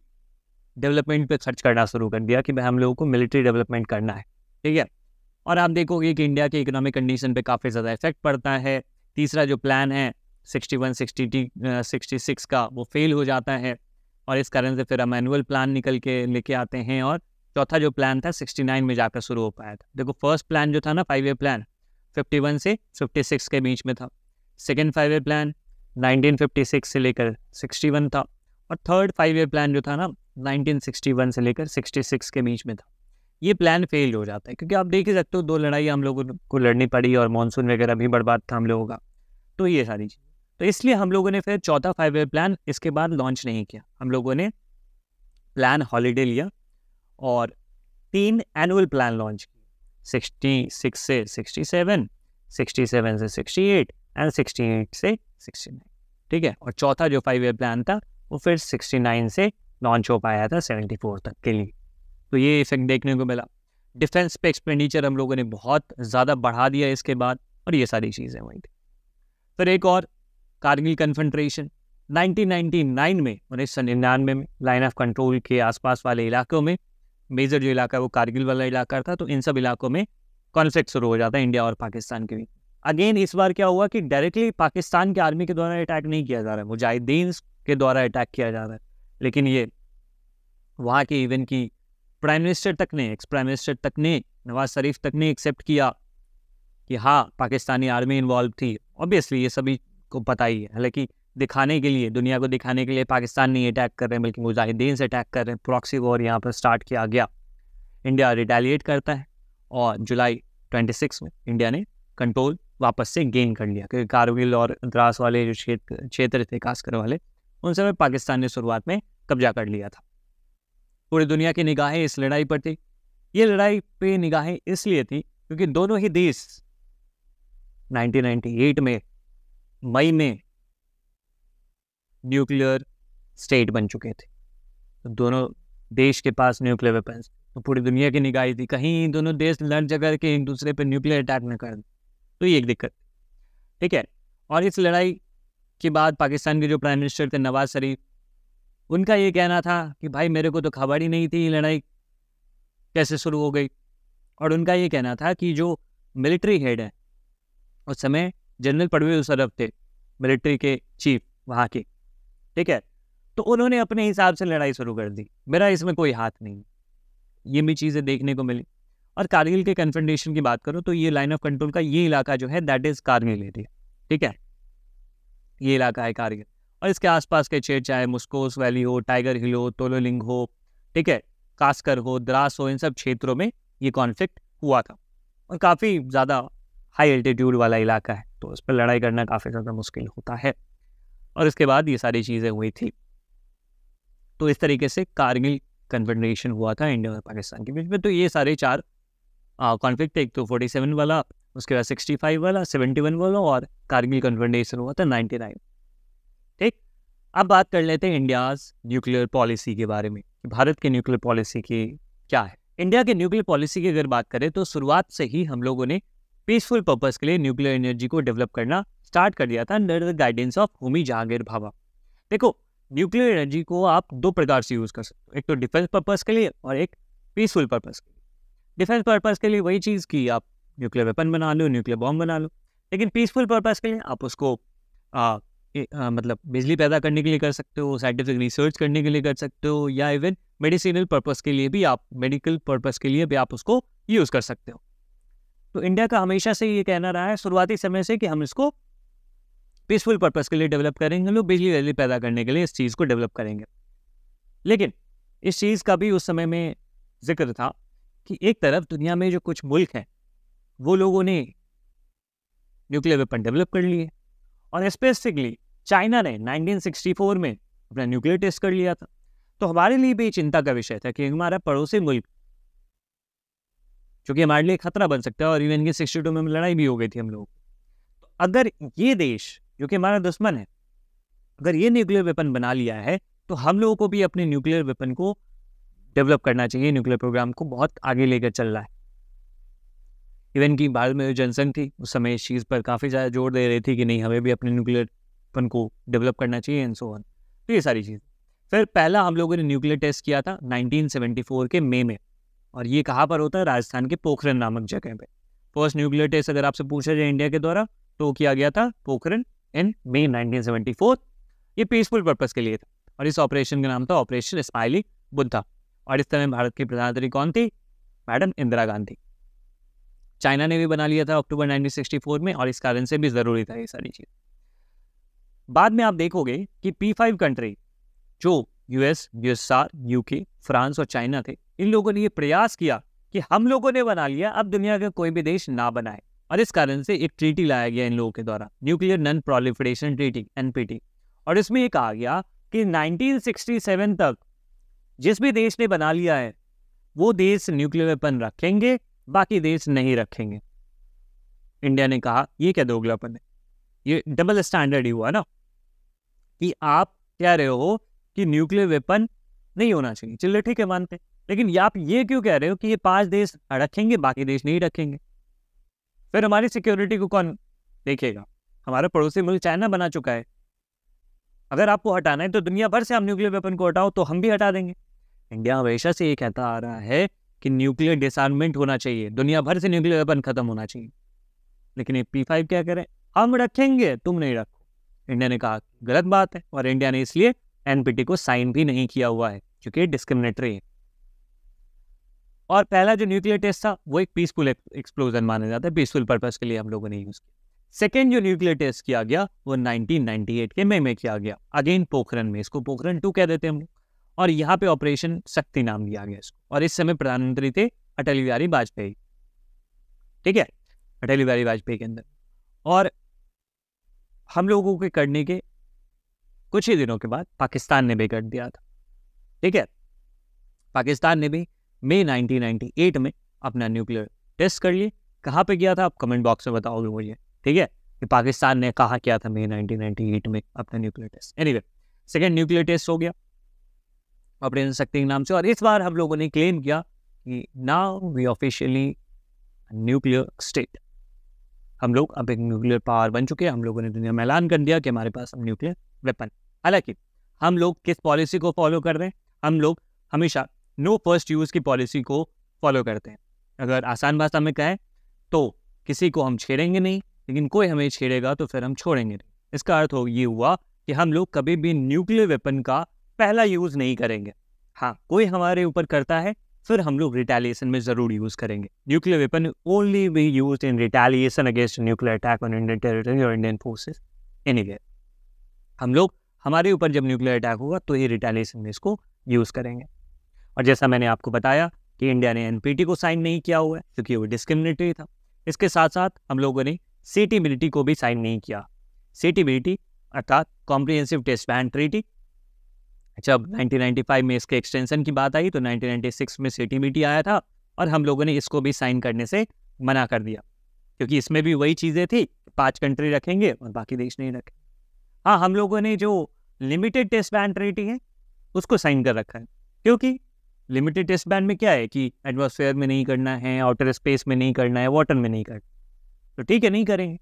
डेवलपमेंट पे खर्च करना शुरू कर दिया कि भाई हम लोगों को मिलिट्री डेवलपमेंट करना है, ठीक है। और आप देखोगे कि इंडिया के इकोनॉमिक कंडीशन पे काफ़ी ज़्यादा इफेक्ट पड़ता है। तीसरा जो प्लान है 61 66 का वो फेल हो जाता है, और इस कारण से फिर हम एनुअल प्लान निकल के लेके आते हैं, और चौथा जो प्लान था 69 में जाकर शुरू हो पाया था। देखो फर्स्ट प्लान जो था ना 5 ईयर प्लान 51 से 56 के बीच में था, सेकेंड 5 ईयर प्लान 1956 से लेकर 61 था, और थर्ड 5 ईयर प्लान जो था ना 1961 से लेकर 66 के बीच में था। ये प्लान फेल हो जाता है क्योंकि आप देख ही सकते हो 2 लड़ाई हम लोगों को लड़नी पड़ी, और मानसून वगैरह भी बर्बाद था हम लोगों का। तो ये सारी चीज़, तो इसलिए हम लोगों ने फिर चौथा 5 ईयर प्लान इसके बाद लॉन्च नहीं किया। हम लोगों ने प्लान हॉलीडे लिया और 3 एनुअल प्लान लॉन्च किए, 66 से 67, 67 से 68 एंड 68 से 69, ठीक है। और चौथा जो 5 ईयर प्लान था वो फिर 69 से लॉन्च हो पाया था 74 तक के लिए। तो ये इफेक्ट देखने को मिला। डिफेंस पे एक्सपेंडिचर हम लोगों ने बहुत ज़्यादा बढ़ा दिया इसके बाद, और ये सारी चीज़ें हुई थी। फिर एक और कारगिल कन्फ्रंट्रेशन 1999 में, 1999 में लाइन ऑफ कंट्रोल के आसपास वाले इलाकों में, मेजर जो इलाका है वो कारगिल वाला इलाका था, तो इन सब इलाकों में कॉन्फ्लिक्ट शुरू हो जाता है इंडिया और पाकिस्तान के बीच। अगेन इस बार क्या हुआ कि डायरेक्टली पाकिस्तान की आर्मी के द्वारा अटैक नहीं किया जा रहा है, मुजाहिदीन के द्वारा अटैक किया जा रहा है, लेकिन ये वहाँ के इवन की प्राइम मिनिस्टर तक ने, एक्स प्राइम मिनिस्टर तक ने, नवाज शरीफ तक ने एक्सेप्ट किया कि हाँ पाकिस्तानी आर्मी इन्वॉल्व थी। ऑब्वियसली ये सभी को पता ही है, हालांकि दिखाने के लिए, दुनिया को दिखाने के लिए पाकिस्तान नहीं अटैक कर रहे हैं बल्कि मुजाहिदीन से अटैक कर रहे हैं। प्रॉक्सी वॉर यहाँ पर स्टार्ट किया गया, इंडिया रिटेलिएट करता है, और जुलाई 26 में इंडिया ने कंट्रोल वापस से गेन कर लिया, क्योंकि कारगिल और द्रास वाले जो क्षेत्र थे कास्कर वाले, उन समय पाकिस्तान ने शुरुआत में कब्जा कर लिया था। पूरी दुनिया की निगाहें इस लड़ाई पर थी। ये लड़ाई पे निगाहें इसलिए थी क्योंकि दोनों ही देश 1998 में मई में न्यूक्लियर स्टेट बन चुके थे, तो दोनों देश के पास न्यूक्लियर वेपन्स, तो पूरी दुनिया की निगाहें थी कहीं दोनों देश लड़ झगड़ के एक दूसरे पर न्यूक्लियर अटैक न कर दें, तो ये एक दिक्कत, ठीक है। और इस लड़ाई के बाद पाकिस्तान के जो प्राइम मिनिस्टर थे नवाज शरीफ, उनका ये कहना था कि भाई मेरे को तो खबर ही नहीं थी लड़ाई कैसे शुरू हो गई, और उनका ये कहना था कि जो मिलिट्री हेड है उस समय जनरल परवेज मुशर्रफ थे, मिलिट्री के चीफ वहाँ के, ठीक है, तो उन्होंने अपने हिसाब से लड़ाई शुरू कर दी, मेरा इसमें कोई हाथ नहीं। ये भी चीज़ें देखने को मिली। और कारगिल के कन्फ्रंटेशन की बात करो तो ये लाइन ऑफ कंट्रोल का ये इलाका जो है दैट इज़ कारगिल एरिया, ठीक है, ये इलाका है कारगिल, और इसके आसपास के क्षेत्र चाहे मुस्कोस वैली हो, टाइगर हिल हो, तोलोलिंग हो, ठीक है, कास्कर हो, द्रास हो, इन सब क्षेत्रों में ये कॉन्फ्लिक्ट हुआ था, और काफ़ी ज़्यादा हाई एल्टीट्यूड वाला इलाका है, तो उस पर लड़ाई करना काफ़ी ज़्यादा मुश्किल होता है। और इसके बाद ये सारी चीज़ें हुई थी। तो इस तरीके से कारगिल कन्फ्रंटेशन हुआ था इंडिया और पाकिस्तान के बीच में। तो ये सारे 4 कॉन्फ्लिक्ट, एक तो 47 वाला, उसके बाद 65 वाला, 71 वाला, और कारगिल कन्फ्रंटेशन हुआ था 99। ठीक, अब बात कर लेते हैं इंडियाज़ न्यूक्लियर पॉलिसी के बारे में, भारत की न्यूक्लियर पॉलिसी की क्या है। इंडिया के न्यूक्लियर पॉलिसी की अगर बात करें तो शुरुआत से ही हम लोगों ने पीसफुल पर्पस के लिए न्यूक्लियर एनर्जी को डेवलप करना स्टार्ट कर दिया था under the guidance of Homi Jahangir Bhabha. देखो, न्यूक्लियर एनर्जी को आप 2 प्रकार से यूज़ कर सकते हो, एक तो डिफेंस पर्पस के लिए और एक पीसफुल पर्पस के लिए। डिफेंस पर्पस के लिए वही चीज़ कि आप न्यूक्लियर वेपन बना लो, न्यूक्लियर बॉम्ब बना लो, लेकिन पीसफुल पर्पस के लिए आप उसको मतलब बिजली पैदा करने के लिए कर सकते हो, साइंटिफिक रिसर्च करने के लिए कर सकते हो, या इवन मेडिसिनल पर्पस के लिए भी आप, मेडिकल पर्पस के लिए भी आप उसको यूज़ कर सकते हो। तो इंडिया का हमेशा से ये कहना रहा है शुरुआती समय से कि हम इसको पीसफुल पर्पस के लिए डेवलप करेंगे, लोग बिजली पैदा करने के लिए इस चीज़ को डेवलप करेंगे। लेकिन इस चीज़ का भी उस समय में जिक्र था कि एक तरफ दुनिया में जो कुछ मुल्क हैं वो लोगों ने न्यूक्लियर वेपन डेवलप कर लिए, और स्पेसिफिकली चाइना ने 1964 में अपना न्यूक्लियर टेस्ट कर लिया था। तो हमारे लिए भी चिंता का विषय था कि हमारा पड़ोसी मुल्क, जो कि हमारे लिए खतरा बन सकता है, और इवन के 62 में लड़ाई भी हो गई थी हम लोग, तो अगर ये देश जो कि हमारा दुश्मन है, अगर ये न्यूक्लियर वेपन बना लिया है तो हम लोगों को भी अपने न्यूक्लियर वेपन को डेवलप करना चाहिए, न्यूक्लियर प्रोग्राम को बहुत आगे लेकर चल रहा है। इवन कि भारत में जो जनसंघ थी उस समय इस चीज़ पर काफ़ी ज़्यादा जोर दे रही थी कि नहीं, हमें भी अपने न्यूक्लियर वेपन को डेवलप करना चाहिए एंड सो ऑन। तो ये सारी चीज़। फिर पहला हम लोगों ने न्यूक्लियर टेस्ट किया था 1974 के मई में, और ये कहाँ पर होता है? राजस्थान के पोखरण नामक जगह पे। फर्स्ट न्यूक्लियर टेस्ट अगर आपसे पूछा जाए इंडिया के द्वारा तो किया गया था पोखरण इन मई 1974। ये पीसफुल पर्पस के लिए था और इस ऑपरेशन का नाम था ऑपरेशन स्माइली बुद्धा। और इस समय भारत की प्रधानमंत्री कौन थी? मैडम इंदिरा गांधी। चाइना ने भी बना लिया था अक्टूबर 1964 में, और इस कारण से भी ज़रूरी था ये सारी चीज़। बाद में आप देखोगे कि P5 कंट्री जो यूएस, यूएसआर, यूके, फ्रांस और चाइना थे, इन लोगों ने ये प्रयास किया कि हम लोगों ने बना लिया, अब दुनिया का कोई भी देश ना बनाए। और इस कारण से एक ट्रीटी लाया गया इन लोगों के द्वारा, nuclear non proliferation treaty NPT। और इसमें ये कहा गया कि 1967 तक जिस भी देश ने बना लिया है वो देश न्यूक्लियर वेपन रखेंगे, बाकी देश नहीं रखेंगे। इंडिया ने कहा ये क्या दोगलापन है, ये डबल स्टैंडर्ड ही हुआ ना, कि आप कह रहे हो कि न्यूक्लियर वेपन नहीं होना चाहिए, चलिए ठीक है मानते, लेकिन आप ये क्यों कह रहे हो कि ये 5 देश रखेंगे बाकी देश नहीं रखेंगे? फिर हमारी सिक्योरिटी को कौन देखेगा? हमारा पड़ोसी मुल्क चाइना बना चुका है। अगर आपको हटाना है तो दुनिया भर से आप न्यूक्लियर वेपन को हटाओ तो हम भी हटा देंगे। इंडिया हमेशा से ये कहता आ रहा है कि न्यूक्लियर डिसआर्ममेंट होना चाहिए, दुनिया भर से न्यूक्लियर वेपन खत्म होना चाहिए। लेकिन ये P5 क्या करें, हम रखेंगे तुम नहीं रखो। इंडिया ने कहा गलत बात है, और इंडिया ने इसलिए NPT को साइन भी नहीं किया हुआ है क्योंकि डिस्क्रिमिनेटरी है। और पहला जो न्यूक्लियर टेस्ट था वो एक पीसफुल एक्सप्लोजन माना जाता है, पीसफुल पर्पस के लिए हम लोगों ने यूज किया। सेकेंड जो न्यूक्लियर टेस्ट किया गया वो 1998 के मई में किया गया, अगेन पोखरण में, इसको पोखरण 2 कह देते हैं हम लोग। और यहाँ पे ऑपरेशन शक्ति नाम दिया गया इसको, और इस समय प्रधानमंत्री थे अटल बिहारी वाजपेयी। ठीक है, अटल बिहारी वाजपेयी के अंदर। और हम लोगों के करने के कुछ ही दिनों के बाद पाकिस्तान ने भी कर दिया था। ठीक है, पाकिस्तान ने भी मई 1998 में अपना न्यूक्लियर टेस्ट कर लिए। कहाँ पे किया था आप कमेंट बॉक्स में बताओगे मुझे, ठीक है, कि पाकिस्तान ने कहाँ किया था मई 1998 में अपना nuclear test. Anyway, second nuclear test हो गया ऑपरेशन शक्ति के नाम से, और इस बार हम लोगों ने क्लेम किया कि now we officially nuclear state, हम लोग अब एक न्यूक्लियर पावर बन चुके हैं। हम लोगों ने दुनिया में ऐलान कर दिया कि हमारे पास अब न्यूक्लियर वेपन। हालांकि हम लोग किस पॉलिसी को फॉलो कर रहे हैं? हम लोग हमेशा नो फर्स्ट यूज़ की पॉलिसी को फॉलो करते हैं। अगर आसान भाषा में कहें तो किसी को हम छेड़ेंगे नहीं, लेकिन कोई हमें छेड़ेगा तो फिर हम छोड़ेंगे नहीं। इसका अर्थ ये हुआ कि हम लोग कभी भी न्यूक्लियर वेपन का पहला यूज़ नहीं करेंगे। हाँ, कोई हमारे ऊपर करता है फिर हम लोग रिटेलिएशन में ज़रूर यूज़ करेंगे। Nuclear weapon only be used in retaliation against nuclear attack on Indian territory और इंडियन फोर्सेस एनीवेयर। हम लोग, हमारे ऊपर जब न्यूक्लियर अटैक होगा तो ये रिटेलिएशन में इसको यूज़ करेंगे। और जैसा मैंने आपको बताया कि इंडिया ने NPT को साइन नहीं किया हुआ है क्योंकि वो डिस्क्रिमिनेटरी था। इसके साथ साथ हम लोगों ने CTBT को भी साइन नहीं किया। CTBT अर्थात कॉम्प्रिहेंसिव टेस्ट बैन ट्रीटी, जब 1995 में इसके एक्सटेंशन की बात आई तो 1996 में CTBT आया था, और हम लोगों ने इसको भी साइन करने से मना कर दिया क्योंकि इसमें भी वही चीज़ें थी, 5 कंट्री रखेंगे और बाकी देश नहीं रखेंगे। हाँ, हम लोगों ने जो लिमिटेड टेस्ट बैन ट्रीटी है उसको साइन कर रखा है, क्योंकि लिमिटेड टेस्ट बैन में क्या है कि एटमॉस्फेयर में नहीं करना है, आउटर स्पेस में नहीं करना है, वाटर में नहीं करना, तो ठीक है नहीं करेंगे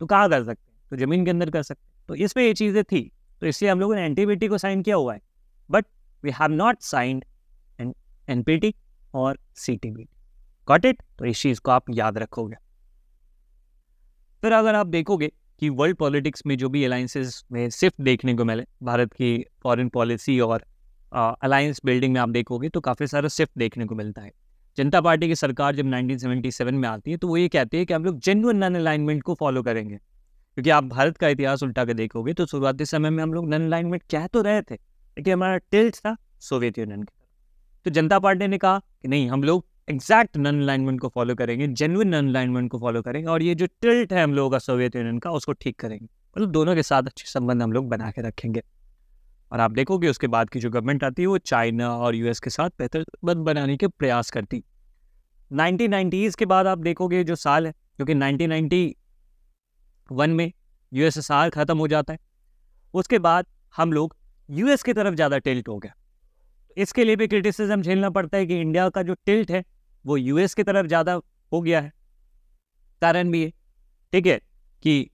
तो कहाँ कर सकते हैं, तो ज़मीन के अंदर कर सकते हैं। तो इसमें ये चीज़ें थी, तो इसलिए हम लोगों ने NPT को साइन किया हुआ है, but we have not signed NPT और CTBT। Got it? तो इस चीज़ को आप याद रखोगे। फिर अगर आप देखोगे कि वर्ल्ड पॉलिटिक्स में जो भी अलायंसेस में शिफ्ट देखने को मिले, भारत की फॉरेन पॉलिसी और अलायंस बिल्डिंग में आप देखोगे तो काफ़ी सारा शिफ्ट देखने को मिलता है। जनता पार्टी की सरकार जब 1977 में आती है तो वो ये कहती है कि हम लोग जेन्युइन नॉन अलाइनमेंट को फॉलो करेंगे, क्योंकि आप भारत का इतिहास उल्टा के देखोगे तो शुरुआती समय में हम लोग नॉन अलाइनमेंट कह तो रहे थे, लेकिन हमारा टिल्ट था सोवियत यूनियन की तरफ। तो जनता पार्टी ने कहा कि नहीं, हम लोग एग्जैक्ट नॉन अलाइनमेंट को फॉलो करेंगे, जेन्युइन नॉन अलाइनमेंट को फॉलो करेंगे, और ये जो टिल्ट है हम लोगों का सोवियत यूनियन का उसको ठीक करेंगे, मतलब दोनों के साथ अच्छे संबंध हम लोग बना के रखेंगे। और आप देखोगे उसके बाद की जो गवर्नमेंट आती है वो चाइना और US के साथ बेहतर संबंध बनाने के प्रयास करती। 1990s के बाद आप देखोगे जो साल है, क्योंकि 1991 में USSR ख़त्म हो जाता है, उसके बाद हम लोग US की तरफ ज़्यादा टिल्ट हो गया। इसके लिए भी क्रिटिसिज्म झेलना पड़ता है कि इंडिया का जो टिल्ट है वो US की तरफ ज़्यादा हो गया है। कारण भी है, ठीक है, कि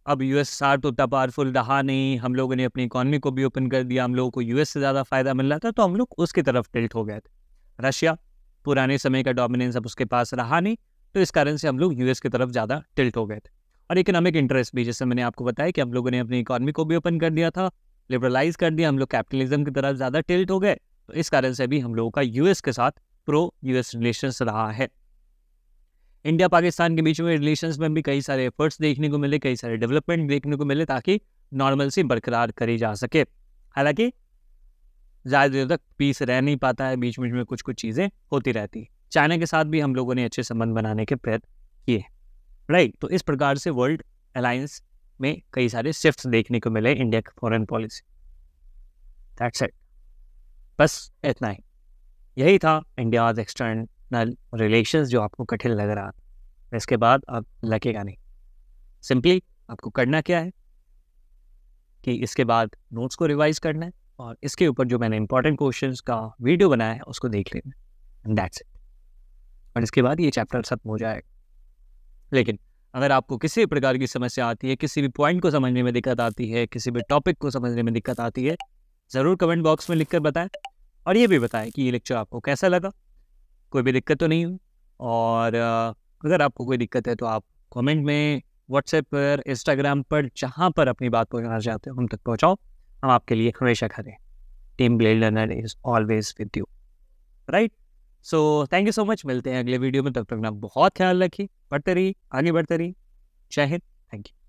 अब यूएसएसआर तो उतना पावरफुल रहा नहीं, हम लोगों ने अपनी इकॉनमी को भी ओपन कर दिया, हम लोगों को यूएस से ज़्यादा फायदा मिल रहा था, तो हम लोग उसकी तरफ टिल्ट हो गए थे। रशिया पुराने समय का डोमिनेंस अब उसके पास रहा नहीं, तो इस कारण से हम लोग यूएस की तरफ ज़्यादा टिल्ट हो गए थे। और इकोनॉमिक इंटरेस्ट भी, जैसे मैंने आपको बताया कि हम लोगों ने अपनी इकॉनमी को भी ओपन कर दिया था, लिबरलाइज कर दिया, हम लोग कैपिटलिज्म की तरफ ज़्यादा टिल्ट हो गए, तो इस कारण से भी हम लोगों का यूएस के साथ प्रो यूएस रिलेशंस रहा है। इंडिया पाकिस्तान के बीच में रिलेशंस में भी कई सारे एफर्ट्स देखने को मिले, कई सारे डेवलपमेंट देखने को मिले, ताकि नॉर्मलसी बरकरार करी जा सके। हालांकि ज़्यादा देर तक पीस रह नहीं पाता है, बीच बीच में कुछ कुछ चीज़ें होती रहती। चाइना के साथ भी हम लोगों ने अच्छे संबंध बनाने के प्रयत्न किए, राइट। तो इस प्रकार से वर्ल्ड अलायंस में कई सारे शिफ्ट्स देखने को मिले इंडिया की फॉरेन पॉलिसी। दैट्स इट, बस इतना ही। यही था इंडियाज एक्सटर्नल रिलेशंस जो आपको कठिन लग रहा था। इसके बाद अब लगेगा नहीं। सिंपली आपको करना क्या है कि इसके बाद नोट्स को रिवाइज करना है और इसके ऊपर जो मैंने इंपॉर्टेंट क्वेश्चंस का वीडियो बनाया है उसको देख लेना है, दैट्स इट। और इसके बाद ये चैप्टर खत्म हो जाएगा। लेकिन अगर आपको किसी प्रकार की समस्या आती है, किसी भी पॉइंट को समझने में दिक्कत आती है, किसी भी टॉपिक को समझने में दिक्कत आती है, ज़रूर कमेंट बॉक्स में लिखकर बताएं। और ये भी बताएं कि ये लेक्चर आपको कैसा लगा, कोई भी दिक्कत तो नहीं हुई। और अगर आपको कोई दिक्कत है तो आप कमेंट में, व्हाट्सएप पर, इंस्टाग्राम पर, जहाँ पर अपनी बात पहुँचाना चाहते हो हम तक पहुँचाओ। हम आपके लिए हमेशा खड़े हैं। Team blade learner is always with you, right. So thank you so much, मिलते हैं अगले वीडियो में। तब तक ना बहुत ख्याल रखिए, बढ़ते रहिए, आगे बढ़ते रहिए। जय हिंद, थैंक यू।